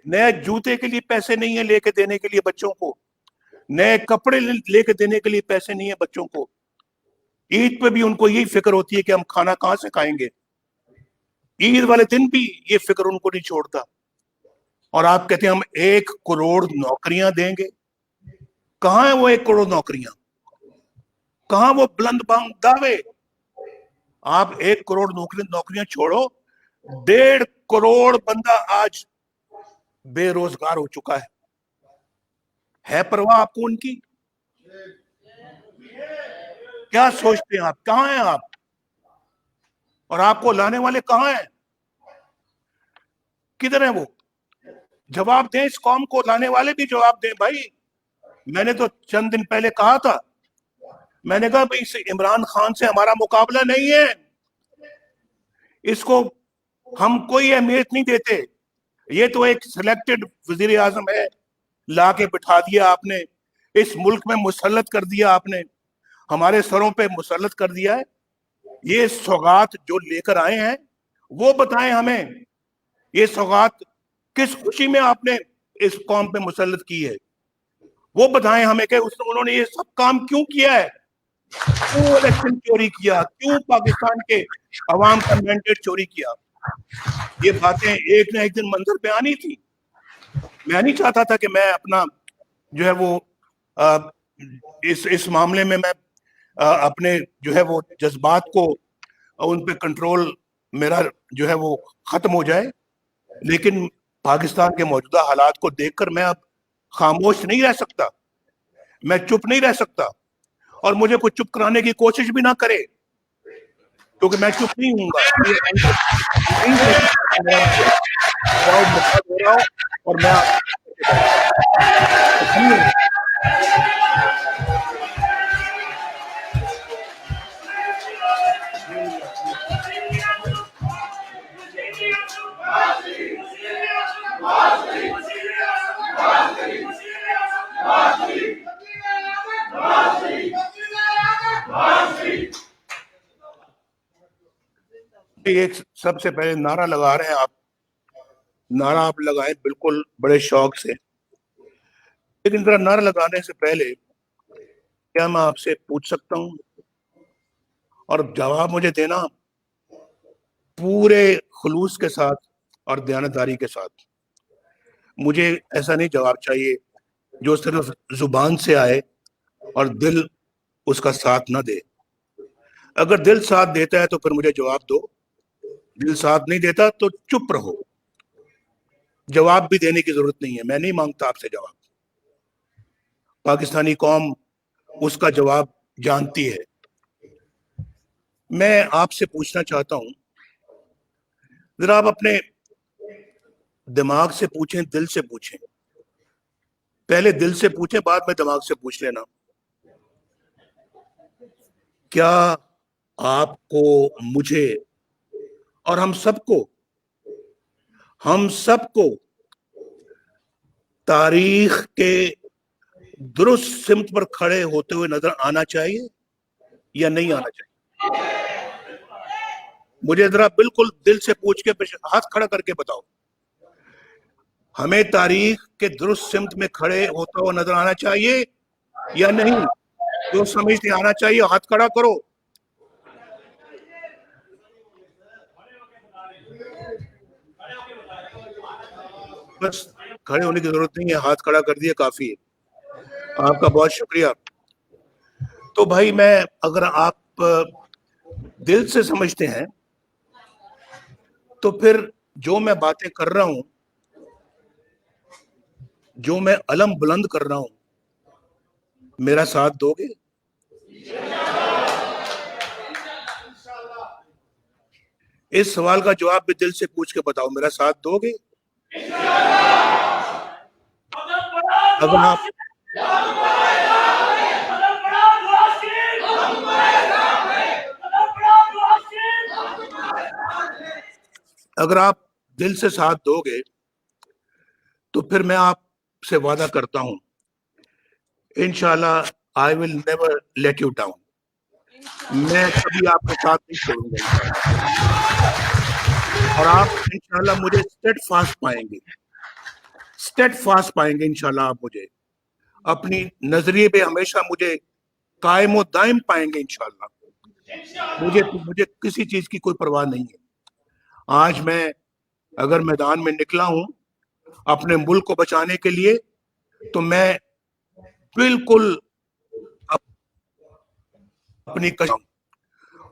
نئے جوتے کے لیے پیسے نہیں ہیں لے کے دینے کے لیے بچوں کو, نئے کپڑے لے کے دینے کے لیے پیسے نہیں ہیں بچوں کو. عید پہ بھی ان کو یہی فکر ہوتی ہے کہ ہم کھانا کہاں سے کھائیں گے. عید والے دن بھی یہ فکر ان کو نہیں چھوڑتا. اور آپ کہتے ہیں ہم 1 کروڑ نوکریاں دیں گے. کہاں ہیں وہ 1 کروڑ نوکریاں؟ کہاں وہ بلند بانگ دعوے؟ آپ 1 کروڑ نوکریاں چھوڑو, 1.5 کروڑ بندہ آج بے روزگار ہو چکا ہے پرواہ آپ کو ان کی؟ کیا سوچتے ہیں آپ؟ کہاں ہیں آپ؟ اور آپ کو لانے والے کہاں ہیں؟ کدھر ہیں وہ؟ جواب دیں, اس قوم کو لانے والے بھی جواب دیں بھائی. میں نے تو چند دن پہلے کہا تھا, میں نے کہا بھائی اس عمران خان سے ہمارا مقابلہ نہیں ہے, اس کو ہم کوئی اہمیت نہیں دیتے, یہ تو ایک سلیکٹڈ وزیر اعظم ہے, لا کے بٹھا دیا آپ نے, اس ملک میں مسلط کر دیا آپ نے, ہمارے سروں پہ مسلط کر دیا ہے. یہ سوغات جو لے کر آئے ہیں وہ بتائیں ہمیں, یہ سوغات کس خوشی میں آپ نے اس قوم پہ مسلط کی ہے, وہ بتائیں ہمیں کہ انہوں نے یہ سب کام کیوں کیا ہے, کیوں الیکشن چوری کیا, کیوں پاکستان کے عوام کا مینڈیٹ چوری کیا. یہ باتیں ایک نہ ایک دن منظر پہ آنی تھی. میں نہیں چاہتا تھا کہ میں اپنا جو ہے وہ اس معاملے میں اپنے جو ہے وہ جذبات کو ان پہ کنٹرول میرا جو ہے وہ ختم ہو جائے, لیکن پاکستان کے موجودہ حالات کو دیکھ کر میں اب خاموش نہیں رہ سکتا, میں چپ نہیں رہ سکتا, اور مجھے کوئی چپ کرانے کی کوشش بھی نہ کرے, کیونکہ میں چپ نہیں ہوں گا. اور میں ایک سب سے پہلے نعرہ لگا رہے ہیں آپ, نعرہ آپ لگائیں بالکل بڑے شوق سے, لیکن ذرا نعرہ لگانے سے پہلے کیا میں آپ سے پوچھ سکتا ہوں, اور جواب مجھے دینا پورے خلوص کے ساتھ اور دیانتداری کے ساتھ. مجھے ایسا نہیں جواب چاہیے جو صرف زبان سے آئے اور دل اس کا ساتھ نہ دے. اگر دل ساتھ دیتا ہے تو پھر مجھے جواب دو, دل ساتھ نہیں دیتا تو چپ رہو. جواب بھی دینے کی ضرورت نہیں ہے, میں نہیں مانگتا آپ سے جواب, پاکستانی قوم اس کا جواب جانتی ہے. میں آپ سے پوچھنا چاہتا ہوں, ذرا آپ اپنے دماغ سے پوچھیں, دل سے پوچھیں, پہلے دل سے پوچھیں بعد میں دماغ سے پوچھ لینا. کیا آپ کو, مجھے اور ہم سب کو تاریخ کے درست سمت پر کھڑے ہوتے ہوئے نظر آنا چاہیے یا نہیں آنا چاہیے؟ مجھے ذرا بالکل دل سے پوچھ کے ہاتھ کھڑا کر کے بتاؤ, ہمیں تاریخ کے درست سمت میں کھڑے ہوتا ہوا نظر آنا چاہیے یا نہیں؟ جو سمجھتے آنا چاہیے ہاتھ کھڑا کرو. بس کھڑے ہونے کی ضرورت نہیں ہے, ہاتھ کھڑا کر دیا کافی ہے. آپ کا بہت شکریہ. تو بھائی میں, اگر آپ دل سے سمجھتے ہیں تو پھر جو میں باتیں کر رہا ہوں, جو میں علم بلند کر رہا ہوں, میرا ساتھ دو گے؟ اس سوال کا جواب بھی دل سے پوچھ کے بتاؤ, میرا ساتھ دو گے؟ اگر آپ دل سے ساتھ دو گے تو پھر میں آپ سے وعدہ کرتا ہوں, انشاءاللہ I will never let you down. میں کبھی آپ کے ساتھ نہیں چھوڑوں گا, اور آپ انشاءاللہ مجھے اسٹیڈ فاسٹ پائیں گے انشاءاللہ. آپ مجھے اپنی نظریے پہ ہمیشہ مجھے قائم و دائم پائیں گے انشاءاللہ. مجھے کسی چیز کی کوئی پرواہ نہیں ہے. آج میں اگر میدان میں نکلا ہوں اپنے ملک کو بچانے کے لیے, تو میں بالکل اپنی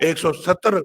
170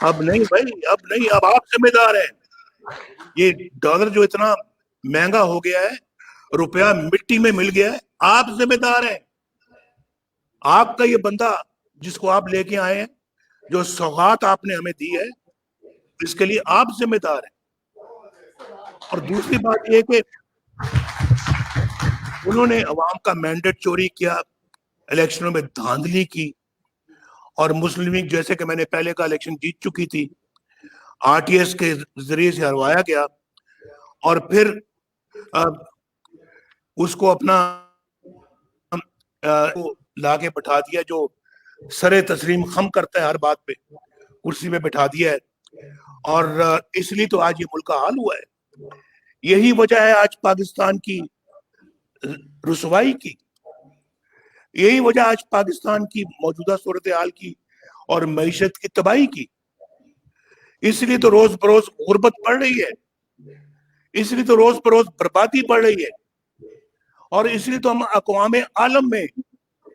اب نہیں بھائی، اب نہیں، اب آپ ذمہ دار ہیں. یہ ڈالر جو اتنا مہنگا ہو گیا ہے، روپیہ مٹی میں مل گیا ہے، آپ ذمہ دار ہیں. آپ کا یہ بندہ جس کو آپ لے کے آئے ہیں، جو سوغات آپ نے ہمیں دی ہے، اس کے لیے آپ ذمہ دار ہیں. اور دوسری بات یہ کہ انہوں نے عوام کا مینڈیٹ چوری کیا، الیکشنوں میں دھاندلی کی، اور مسلم لیگ جیسے کہ میں نے پہلے کا الیکشن جیت چکی تھی، آر ٹی ایس کے ذریعے سے ہروایا گیا، اور پھر اس کو اپنا لا کے بٹھا دیا، جو سر تسلیم خم کرتا ہے ہر بات پہ، کرسی پہ بٹھا دیا ہے. اور اس لیے تو آج یہ ملک کا حال ہوا ہے. یہی وجہ ہے آج پاکستان کی رسوائی کی، یہی وجہ آج پاکستان کی موجودہ صورتحال کی اور معیشت کی تباہی کی. اس لیے تو روز بروز غربت بڑھ رہی ہے، اس لیے تو روز بروز بربادی بڑھ رہی ہے، اور اس لیے تو ہم اقوام عالم میں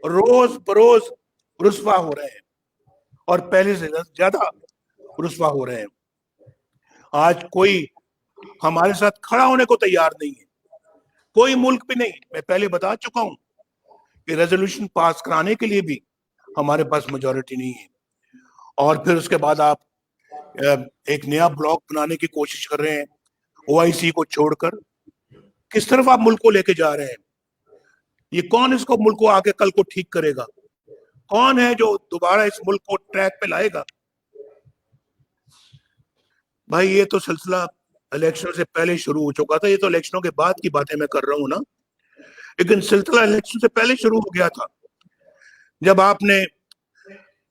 روز بروز رسوا ہو رہے ہیں، اور پہلے سے زیادہ رسوا ہو رہے ہیں. آج کوئی ہمارے ساتھ کھڑا ہونے کو تیار نہیں ہے، کوئی ملک بھی نہیں. میں پہلے بتا چکا ہوں کہ ریزولوشن پاس کرانے کے لیے بھی ہمارے پاس میجورٹی نہیں ہے. اور پھر اس کے بعد آپ ایک نیا بلاک بنانے کی کوشش کر رہے ہیں او آئی سی کو چھوڑ کر. کس طرف آپ ملک کو لے کے جا رہے ہیں؟ یہ کون اس کو ملک کو آگے کل کو ٹھیک کرے گا؟ کون ہے جو دوبارہ اس ملک کو ٹریک پہ لائے گا؟ بھائی یہ تو سلسلہ الیکشن سے پہلے شروع ہو چکا تھا، یہ تو الیکشنوں کے بعد کی باتیں میں کر رہا ہوں نا، لیکن سلسلہ الیکشن سے پہلے شروع ہو گیا تھا، جب آپ نے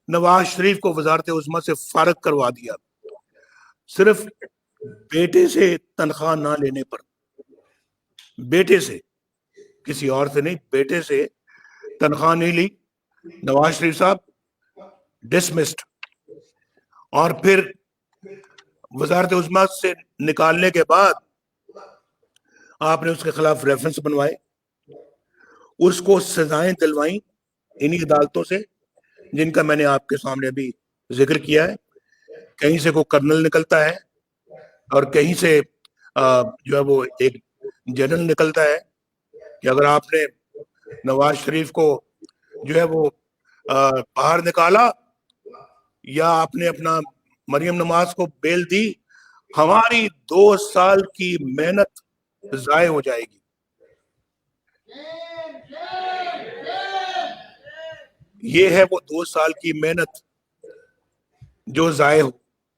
نواز شریف کو وزارت عظمیٰ سے فارغ کروا دیا، صرف بیٹے سے تنخواہ نہ لینے پر. بیٹے سے، کسی اور سے نہیں، بیٹے سے تنخواہ نہیں لی، نواز شریف صاحب ڈسمسڈ. اور پھر وزارت عظمیٰ سے نکالنے کے بعد آپ نے اس کے خلاف ریفرنس بنوائے، اس کو سزائیں دلوائیں انہی عدالتوں سے جن کا میں نے آپ کے سامنے ابھی ذکر کیا ہے. کہیں سے کوئی کرنل نکلتا ہے، اور کہیں سے جو ہے وہ ایک جنرل نکلتا ہے. کہ اگر آپ نے نواز شریف کو جو ہے وہ باہر نکالا، یا آپ نے اپنا مریم نواز کو بیل دی، ہماری 2 سال کی محنت ضائع ہو جائے گی. یہ ہے وہ 2 سال کی محنت جو ضائع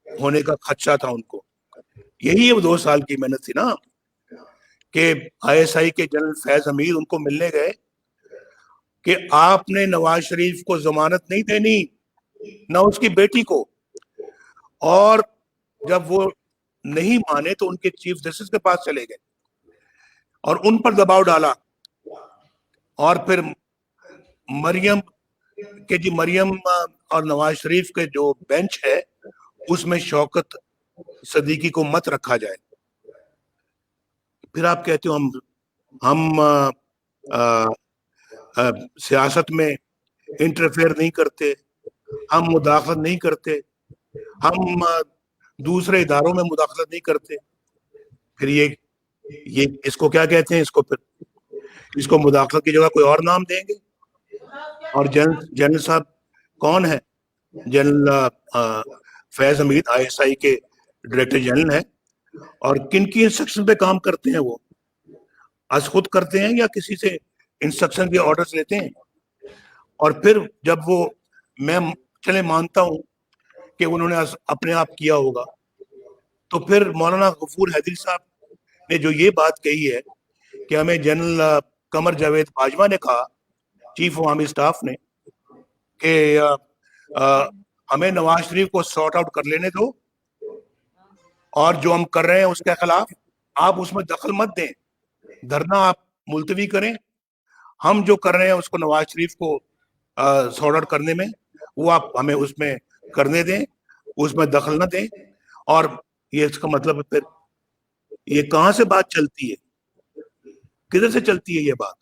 ہونے کا خدشہ تھا ان کو. یہی وہ 2 سال کی محنت تھی نا، کہ آئی ایس آئی کے جنرل فیض حمید ان کو ملنے گئے کہ آپ نے نواز شریف کو ضمانت نہیں دینی، نہ اس کی بیٹی کو. اور جب وہ نہیں مانے تو ان کے چیف جسٹس کے پاس چلے گئے اور ان پر دباؤ ڈالا. اور پھر مریم اور نواز شریف کے جو بینچ ہے اس میں شوکت صدیقی کو مت رکھا جائے. پھر آپ کہتے ہو ہم سیاست میں انٹرفیئر نہیں کرتے، ہم مداخلت نہیں کرتے، ہم دوسرے اداروں میں مداخلت نہیں کرتے. پھر یہ اس کو کیا کہتے ہیں؟ اس کو مداخلت کی جگہ کوئی اور نام دیں گے. اور جنرل صاحب کون ہے؟ General Faiz Hamid I S I کے ڈائریکٹر جنرل ہیں. اور کن کی انسٹرکشن پہ کام کرتے ہیں؟ وہ از خود کرتے ہیں یا کسی سے انسٹرکشن کے آرڈرز لیتے ہیں؟ اور پھر جب وہ، میں چلے مانتا ہوں کہ انہوں نے اپنے آپ کیا ہوگا، تو پھر مولانا غفور حیدری صاحب نے جو یہ بات کہی ہے کہ ہمیں جنرل قمر جاوید باجوہ نے کہا، چیف آف آرمی اسٹاف نے، کہ ہمیں نواز شریف کو سارٹ آؤٹ کر لینے دو، اور جو ہم کر رہے ہیں اس کے خلاف آپ اس میں دخل مت دیں، دھرنا آپ ملتوی کریں، ہم جو کر رہے ہیں اس کو نواز شریف کو سارٹ آؤٹ کرنے میں وہ آپ ہمیں اس میں کرنے دیں، اس میں دخل نہ دیں. اور یہ اس کا مطلب پھر یہ کہاں سے بات چلتی ہے؟ کدھر سے چلتی ہے یہ بات؟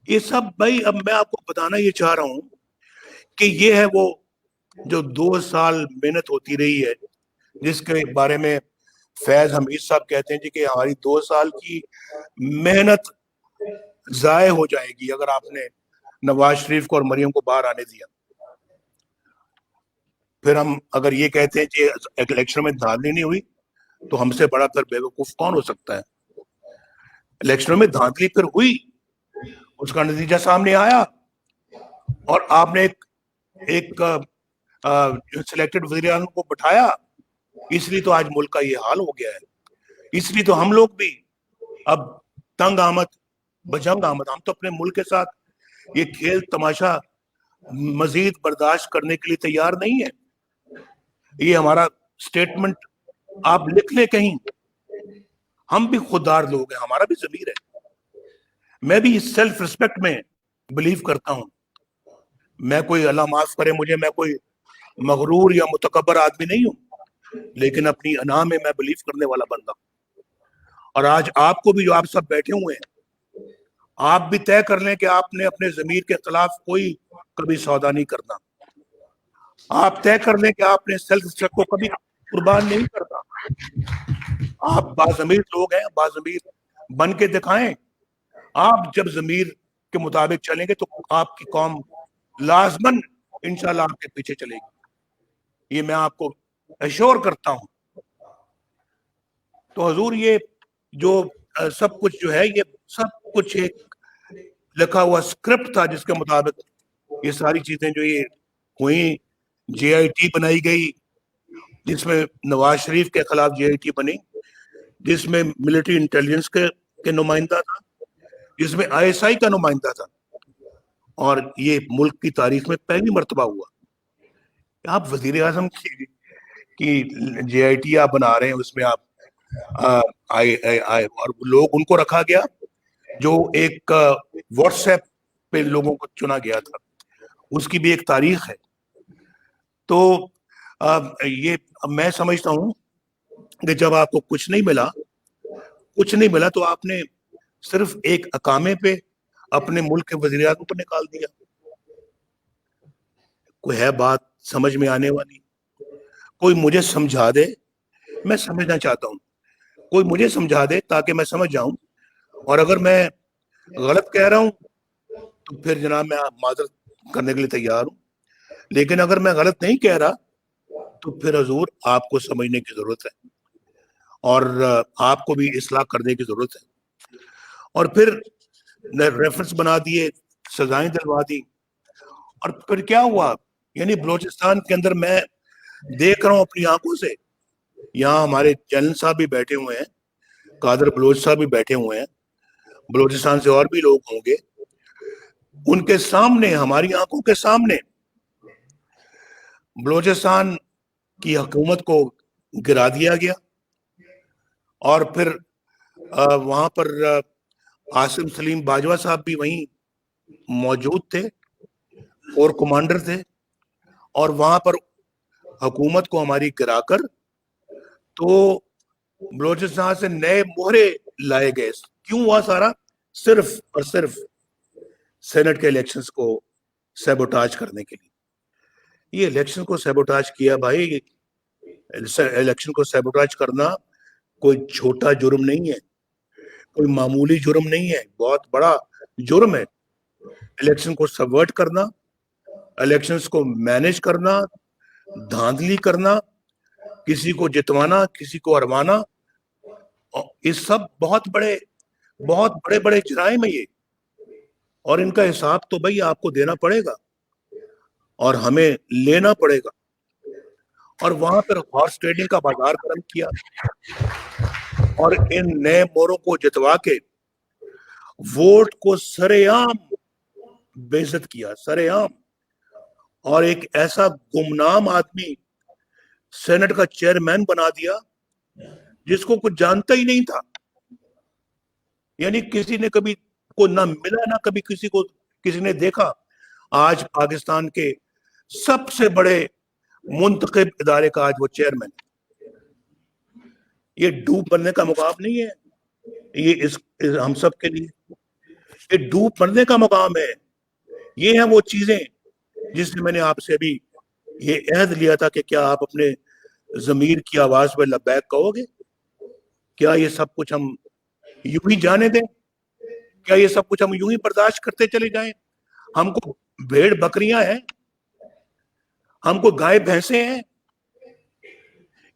یہ سب بھائی اب میں آپ کو بتانا یہ چاہ رہا ہوں کہ یہ ہے وہ جو 2 سال محنت ہوتی رہی ہے، جس کے بارے میں فیض حمید صاحب کہتے ہیں جی کہ ہماری 2 سال کی محنت ضائع ہو جائے گی اگر آپ نے نواز شریف کو اور مریم کو باہر آنے دیا. پھر ہم اگر یہ کہتے ہیں کہ الیکشن میں دھاندلی نہیں ہوئی تو ہم سے بڑا کر بیوقوف کون ہو سکتا ہے؟ الیکشنوں میں دھاندلی پھر ہوئی، اس کا نتیجہ سامنے آیا، اور آپ نے ایک سلیکٹڈ وزیر اعظم کو بٹھایا. اس لیے تو آج ملک کا یہ حال ہو گیا ہے. اس لیے تو ہم لوگ بھی اب تنگ آمد بجنگ آمد، ہم تو اپنے ملک کے ساتھ یہ کھیل تماشا مزید برداشت کرنے کے لیے تیار نہیں ہے. یہ ہمارا سٹیٹمنٹ آپ لکھ لیں کہیں. ہم بھی خوددار لوگ ہیں، ہمارا بھی ضمیر ہے. میں بھی سیلف ریسپیکٹ میں بلیو کرتا ہوں. میں کوئی اللہ معاف کرے مجھے، میں کوئی مغرور یا متکبر آدمی نہیں ہوں، لیکن اپنی انا میں بلیو کرنے والا بندہ ہوں. اور آج آپ کو بھی، جو آپ سب بیٹھے ہوئے ہیں، آپ بھی طے کر لیں کہ آپ نے اپنے ضمیر کے خلاف کوئی کبھی سودا نہیں کرنا. آپ طے کر لیں کہ آپ نے سیلف ریسپیکٹ کو کبھی قربان نہیں کرنا. آپ باضمیر لوگ ہیں، باضمیر بن کے دکھائیں. آپ جب ضمیر کے مطابق چلیں گے تو آپ کی قوم لازماً انشاءاللہ آپ کے پیچھے چلے گی. یہ میں آپ کو ایشور کرتا ہوں. تو حضور یہ جو سب کچھ جو ہے، یہ سب کچھ ایک لکھا ہوا اسکرپٹ تھا جس کے مطابق یہ ساری چیزیں جو یہ ہوئیں. جے آئی ٹی بنائی گئی جس میں نواز شریف کے خلاف جے آئی ٹی بنی، جس میں ملٹری انٹیلیجنس کے نمائندہ تھا، جس میں آئی ایس آئی کا نمائندہ تھا. اور یہ ملک کی تاریخ میں پہلی مرتبہ ہوا. آپ وزیر اعظم کی جے آئی ٹی آپ بنا رہے ہیں، اس میں آپ اور لوگ ان کو رکھا گیا جو ایک واٹس ایپ پہ لوگوں کو چنا گیا تھا. اس کی بھی ایک تاریخ ہے. تو یہ میں سمجھتا ہوں کہ جب آپ کو کچھ نہیں ملا تو آپ نے صرف ایک اقامے پہ اپنے ملک کے وزیر اعظم کو نکال دیا. کوئی ہے بات سمجھ میں آنے والی؟ کوئی مجھے سمجھا دے، میں سمجھنا چاہتا ہوں. کوئی مجھے سمجھا دے تاکہ میں سمجھ جاؤں. اور اگر میں غلط کہہ رہا ہوں تو پھر جناب میں معذرت کرنے کے لیے تیار ہوں. لیکن اگر میں غلط نہیں کہہ رہا تو پھر حضور آپ کو سمجھنے کی ضرورت ہے، اور آپ کو بھی اصلاح کرنے کی ضرورت ہے. اور پھر ریفرنس بنا دیے، سزائیں دلوا دی. اور پھر کیا ہوا؟ یعنی بلوچستان کے اندر میں دیکھ رہا ہوں اپنی آنکھوں سے. یہاں ہمارے جنرل صاحب بھی بیٹھے ہوئے ہیں، قادر بلوچ صاحب بھی بیٹھے ہوئے ہیں، بلوچستان سے اور بھی لوگ ہوں گے. ان کے سامنے، ہماری آنکھوں کے سامنے بلوچستان کی حکومت کو گرا دیا گیا. اور پھر وہاں پر عاصم سلیم باجوہ صاحب بھی وہیں موجود تھے اور کمانڈر تھے. اور وہاں پر حکومت کو ہماری گرا کر تو بلوچستان سے نئے مہرے لائے گئے. کیوں ہوا سارا؟ صرف اور صرف سینٹ کے الیکشنز کو سیبوٹاج کرنے کے لیے. یہ الیکشن کو سیبوٹاج کیا بھائی. الیکشن کو سیبوٹاج کرنا کوئی چھوٹا جرم نہیں ہے، کوئی معمولی جرم نہیں ہے، بہت بڑا جرم ہے. الیکشن کو سبورٹ کرنا، الیکشنز کو مینج کرنا، دھاندلی کرنا، کسی کو جتوانا، کسی کو ہروانا، یہ سب بہت بڑے جرائم ہیں یہ. اور ان کا حساب تو بھائی آپ کو دینا پڑے گا اور ہمیں لینا پڑے گا. اور وہاں پر ہارس ٹریڈنگ کا بازار قائم کیا اور ان نئے موروں کو جتوا کے ووٹ کو سرے عام بے عزت کیا، سرے عام. اور ایک ایسا گمنام آدمی سینٹ کا چیئرمین بنا دیا جس کو کچھ جانتا ہی نہیں تھا. یعنی کسی نے کبھی کو نہ ملا، نہ کبھی کسی نے دیکھا. آج پاکستان کے سب سے بڑے منتخب ادارے کا آج وہ چیئرمین. یہ ڈوب بننے کا مقام نہیں ہے، یہ ہم سب کے لیے یہ ڈوب بننے کا مقام ہے. یہ ہیں وہ چیزیں جس میں نے آپ سے ابھی یہ عہد لیا تھا کہ کیا آپ اپنے ضمیر کی آواز پہ لبیک کہو گے؟ کیا یہ سب کچھ ہم یوں ہی جانے دیں؟ کیا یہ سب کچھ ہم یوں ہی برداشت کرتے چلے جائیں؟ ہم کو بھیڑ بکریاں ہیں، ہم کو گائے بھینسیں ہیں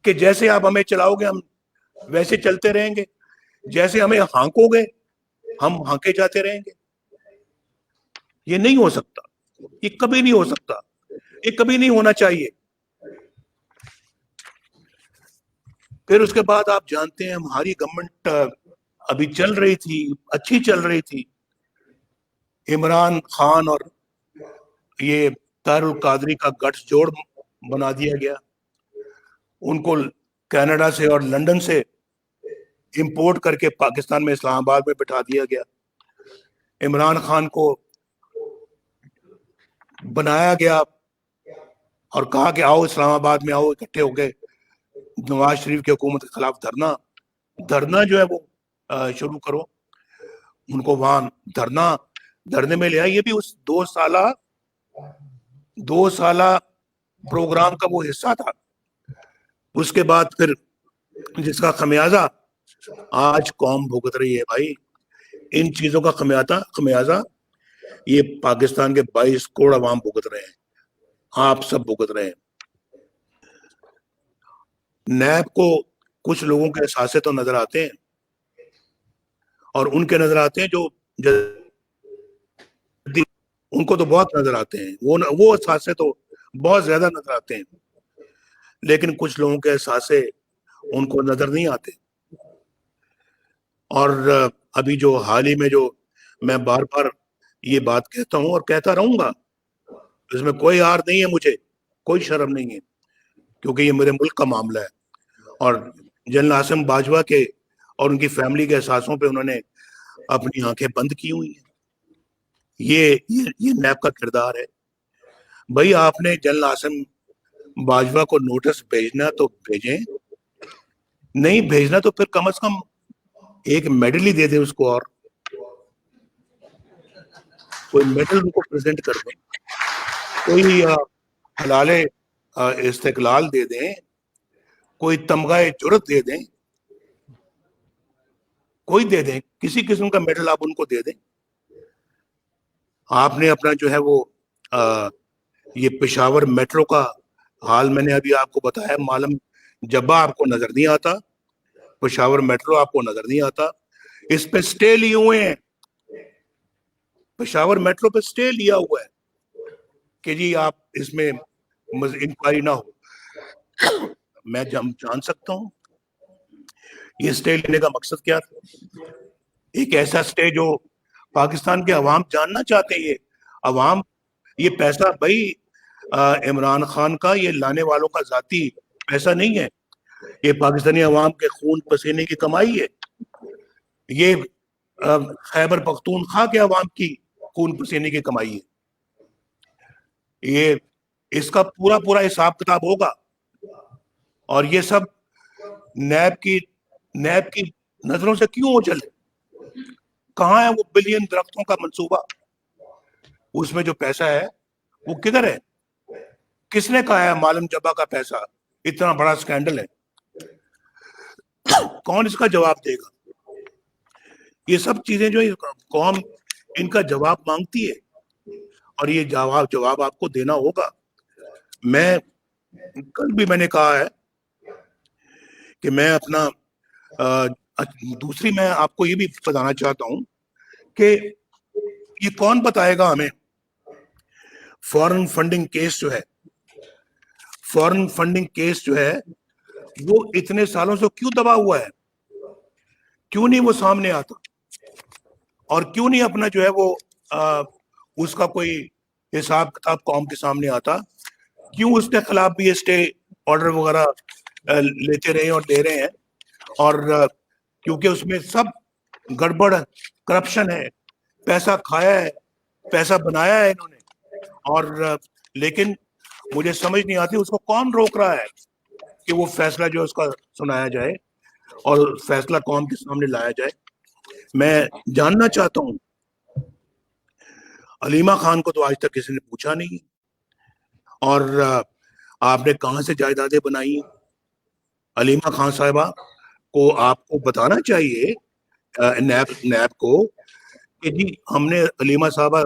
کہ جیسے آپ ہمیں چلاؤ گے ہم ویسے چلتے رہیں گے، جیسے ہمیں ہانکو گے ہم ہانکے جاتے رہیں گے؟ یہ نہیں ہو سکتا، یہ کبھی نہیں ہو سکتا، یہ کبھی نہیں ہونا چاہیے۔ پھر اس کے بعد آپ جانتے ہیں ہماری گورنمنٹ ابھی چل رہی تھی، اچھی چل رہی تھی، عمران خان اور یہ طاہر القادری کا گٹھ جوڑ بنا دیا گیا، ان کو کینیڈا سے اور لندن سے امپورٹ کر کے پاکستان میں اسلام آباد میں بٹھا دیا گیا۔ عمران خان کو بنایا گیا اور کہا کہ آؤ اسلام آباد میں آؤ، اکٹھے ہو گئے نواز شریف کی حکومت کے خلاف دھرنا جو ہے وہ شروع کرو۔ ان کو وہاں دھرنے میں لیا، یہ بھی اس 2 سالہ پروگرام کا وہ حصہ تھا۔ اس کے بعد پھر جس کا خمیازہ آج قوم بھگت رہی ہے بھائی، ان چیزوں کا خمیازہ یہ پاکستان کے 22 کروڑ عوام بھگت رہے ہیں، آپ سب بھگت رہے ہیں۔ نیب کو کچھ لوگوں کے اثاثے تو نظر آتے ہیں، اور ان کے نظر آتے ہیں جو ان کو تو بہت نظر آتے ہیں، وہ اثاثے تو بہت زیادہ نظر آتے ہیں، لیکن کچھ لوگوں کے اثاثے ان کو نظر نہیں آتے۔ اور ابھی جو حال ہی میں جو میں بار بار یہ بات کہتا ہوں اور کہتا رہوں گا، اس میں کوئی عار نہیں ہے، مجھے کوئی شرم نہیں ہے، کیونکہ یہ میرے ملک کا معاملہ ہے، اور جنرل عاصم باجوہ کے اور ان کی فیملی کے احساسوں پہ انہوں نے اپنی آنکھیں بند کی ہوئی ہیں۔ یہ نیب کا کردار ہے۔ بھائی آپ نے جنرل عاصم باجوہ کو نوٹس بھیجنا تو بھیجیں، نہیں بھیجنا تو پھر کم از کم ایک میڈل ہی دے دیں اس کو، اور کوئی میڈل ان کو پریزنٹ کر دیں، کوئی حلال استقلال دے دیں، کوئی تمغہ جرت دے دیں، کوئی دے دیں، کسی قسم کا میڈل آپ ان کو دے دیں۔ آپ نے اپنا جو ہے وہ یہ پشاور میٹرو کا حال میں نے ابھی آپ کو بتایا، معلم جبا آپ کو نظر نہیں آتا، پشاور میٹرو آپ کو نظر نہیں آتا، اس پہ سٹے لیے ہوئے ہیں، پشاور میٹرو پہ سٹے لیا ہوا ہے کہ جی آپ اس میں انکوائری نہ ہو۔ میں جان سکتا ہوں یہ سٹے لینے کا مقصد کیا تھا، ایک ایسا سٹے جو پاکستان کے عوام جاننا چاہتے ہیں، یہ عوام، یہ پیسہ بھائی عمران خان کا، یہ لانے والوں کا ذاتی پیسہ نہیں ہے، یہ پاکستانی عوام کے خون پسینے کی کمائی ہے، یہ خیبر پختونخوا کے عوام کی خون پسینے کی کمائی ہے، یہ اس کا پورا حساب کتاب ہوگا، اور یہ سب نیب کی نظروں سے کیوں اوجھل ہے؟ کہاں ہے وہ بلین درختوں کا منصوبہ؟ اس میں جو پیسہ ہے وہ کدھر ہے؟ کس نے کہا ہے معلم جبا کا پیسہ؟ اتنا بڑا سکینڈل ہے، کون اس کا جواب دے گا؟ یہ سب چیزیں جو قوم ان کا جواب مانگتی ہے، اور یہ جواب آپ کو دینا ہوگا۔ میں کل بھی میں نے کہا ہے کہ میں اپنا دوسری میں آپ کو یہ بھی بتانا چاہتا ہوں کہ یہ کون بتائے گا ہمیں فورن فنڈنگ کیس جو ہے وہ اتنے سالوں سے کیوں دبا ہوا ہے؟ کیوں نہیں وہ سامنے آتا؟ اور کیوں نہیں اپنا جو ہے وہ اس کا کوئی حساب کتاب قوم کے سامنے آتا؟ کیوں اس کے خلاف بھی اسٹے آرڈر وغیرہ لیتے رہے اور دے رہے ہیں؟ اور کیونکہ اس میں سب گڑبڑ کرپشن ہے، پیسہ کھایا ہے، پیسہ بنایا ہے انہوں نے، اور لیکن مجھے سمجھ نہیں آتی اس کو کون روک رہا ہے کہ وہ فیصلہ جو اس کا سنایا جائے اور فیصلہ قوم کے سامنے لایا جائے۔ میں جاننا چاہتا ہوں، علیمہ خان کو تو آج تک کسی نے پوچھا نہیں، اور آپ نے کہاں سے جائیدادیں بنائی؟ علیمہ خان صاحبہ کو آپ کو بتانا چاہیے نیب کو کہ جی ہم نے علیمہ صاحبہ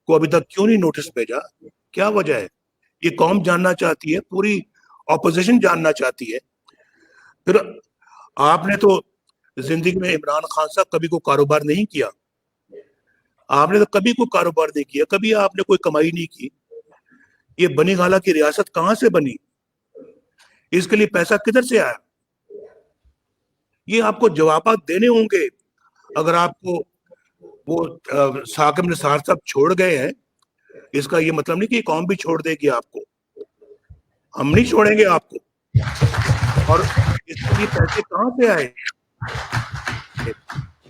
کو ابھی تک کیوں نہیں نوٹس بھیجا، کیا وجہ ہے؟ یہ قوم جاننا چاہتی ہے، پوری اپوزیشن جاننا چاہتی ہے۔ پھر آپ نے تو زندگی میں عمران خان صاحب کبھی کوئی کاروبار نہیں کیا، آپ نے تو کبھی کوئی کاروبار نہیں کیا، کبھی آپ نے کوئی کمائی نہیں کی۔ یہ بنی گالہ کی ریاست کہاں سے بنی؟ اس کے لیے پیسہ کدھر سے آیا؟ یہ آپ کو جوابات دینے ہوں گے۔ اگر آپ کو وہ ثاقب نثار صاحب چھوڑ گئے ہیں، اس کا یہ مطلب نہیں کہ قوم بھی چھوڑ دے گی آپ کو، ہم نہیں چھوڑیں گے آپ کو۔ اور اس کے لیے پیسے کہاں سے آئے؟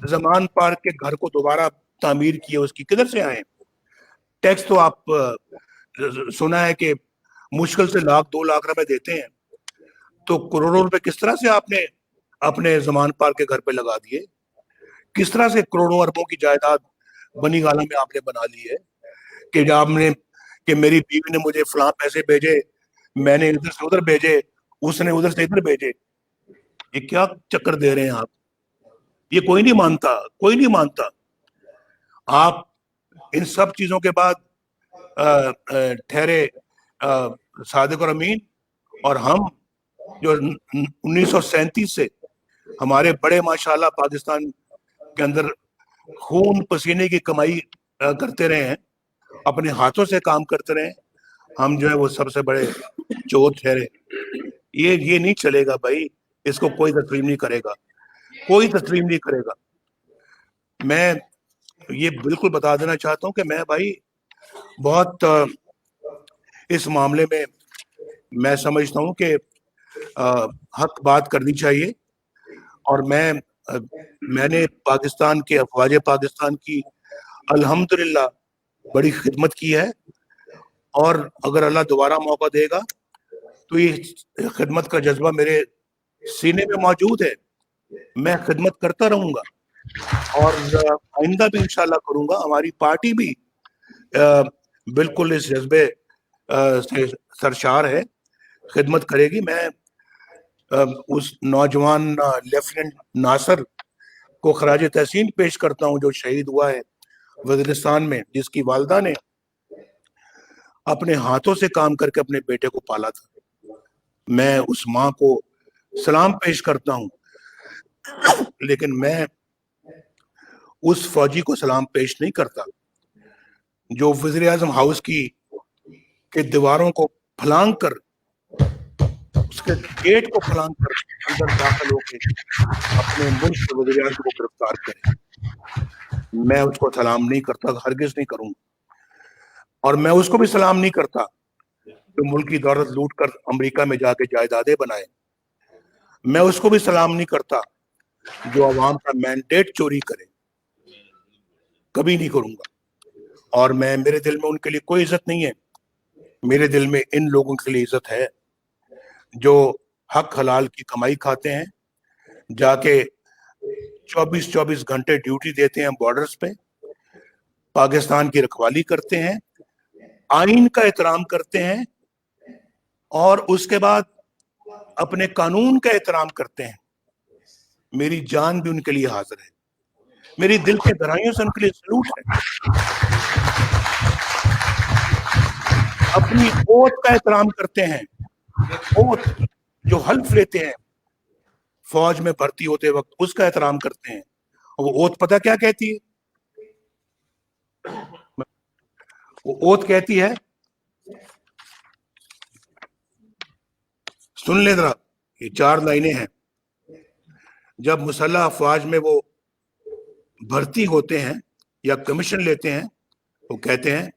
زمان پارک کے گھر کو دوبارہ تعمیر کیا، اس کی کدھر سے آئے؟ ٹیکس تو آپ سنا ہے کہ مشکل سے 1,00,000 2 لاکھ روپے دیتے ہیں، تو کروڑوں روپے کس طرح سے آپ نے اپنے زمان پارک کے گھر پہ لگا دیے؟ کس طرح سے کروڑوں اربوں کی جائیداد بنی گالہ میں آپ نے بنا لی ہے کہ جب آپ نے کہ میری بیوی نے مجھے فلاں پیسے بھیجے، میں نے ادھر سے ادھر بھیجے، اس نے ادھر سے ادھر بھیجے؟ یہ کیا چکر دے رہے ہیں آپ؟ یہ کوئی نہیں مانتا، کوئی نہیں مانتا۔ آپ ان سب چیزوں کے بعد ٹھہرے صادق اور امین، اور ہم جو 1937 سے ہمارے بڑے ماشاءاللہ پاکستان کے اندر خون پسینے کی کمائی کرتے رہے ہیں، اپنے ہاتھوں سے کام کرتے رہے ہیں، ہم جو ہے وہ سب سے بڑے چور ٹھہرے۔ یہ نہیں چلے گا بھائی، اس کو کوئی تسلیم نہیں کرے گا، کوئی تسلیم نہیں کرے گا۔ میں یہ بالکل بتا دینا چاہتا ہوں کہ میں بھائی بہت اس معاملے میں سمجھتا ہوں کہ حق بات کرنی چاہیے، اور میں نے پاکستان کے افواج پاکستان کی الحمدللہ بڑی خدمت کی ہے، اور اگر اللہ دوبارہ موقع دے گا تو یہ خدمت کا جذبہ میرے سینے میں موجود ہے، میں خدمت کرتا رہوں گا، اور آئندہ بھی انشاءاللہ کروں گا۔ ہماری پارٹی بھی بالکل اس جذبے سے سرشار ہے، خدمت کرے گی۔ میں اس نوجوان لیفٹیننٹ ناصر کو خراج تحسین پیش کرتا ہوں جو شہید ہوا ہے وزیرستان میں، جس کی والدہ نے اپنے ہاتھوں سے کام کر کے اپنے بیٹے کو پالا تھا۔ میں اس ماں کو سلام پیش کرتا ہوں، لیکن میں اس فوجی کو سلام پیش نہیں کرتا جو وزیر اعظم ہاؤس کے دیواروں کو پھلانگ کر، اس کے گیٹ کو پھلانگ کر اندر داخل ہو کے اپنے ملک کے وزیر اعظم کو گرفتار کرے۔ میں اس کو سلام نہیں کرتا، ہرگز نہیں کروں، اور میں اس کو بھی سلام نہیں کرتا جو ملک کی دولت لوٹ کر امریکہ میں جا کے جائیدادیں بنائے۔ میں اس کو بھی سلام نہیں کرتا جو عوام کا مینڈیٹ چوری کرے، کبھی نہیں کروں گا۔ اور میرے دل میں ان کے لیے کوئی عزت نہیں ہے، میرے دل میں ان لوگوں کے لیے عزت ہے جو حق حلال کی کمائی کھاتے ہیں، جا کے 24 گھنٹے ڈیوٹی دیتے ہیں بارڈرز پہ، پاکستان کی رکھوالی کرتے ہیں، آئین کا احترام کرتے ہیں، اور اس کے بعد اپنے قانون کا احترام کرتے ہیں۔ میری جان بھی ان کے لیے حاضر ہے، میری دل کے گہرائیوں سے ان کے لیے سلوٹ ہے۔ اپنی اوت کا احترام کرتے ہیں، اوت جو حلف لیتے ہیں فوج میں بھرتی ہوتے وقت، اس کا احترام کرتے ہیں۔ اور وہ اوت پتہ کیا کہتی ہے؟ وہ اوت کہتی ہے، سن لیں ذرا، یہ 4 لائنیں ہیں۔ جب مسلح افواج میں وہ بھرتی ہوتے ہیں یا کمیشن لیتے ہیں، وہ کہتے ہیں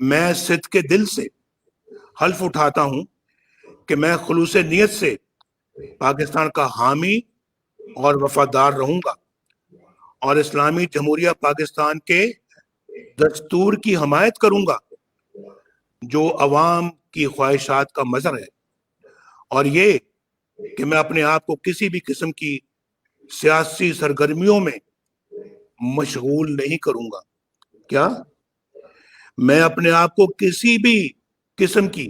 میں صدق کے دل سے حلف اٹھاتا ہوں کہ میں خلوص نیت سے پاکستان کا حامی اور وفادار رہوں گا، اور اسلامی جمہوریہ پاکستان کے دستور کی حمایت کروں گا جو عوام کی خواہشات کا مظہر ہے، اور یہ کہ میں اپنے آپ کو کسی بھی قسم کی سیاسی سرگرمیوں میں مشغول نہیں کروں گا۔ کیا؟ میں اپنے آپ کو کسی بھی قسم کی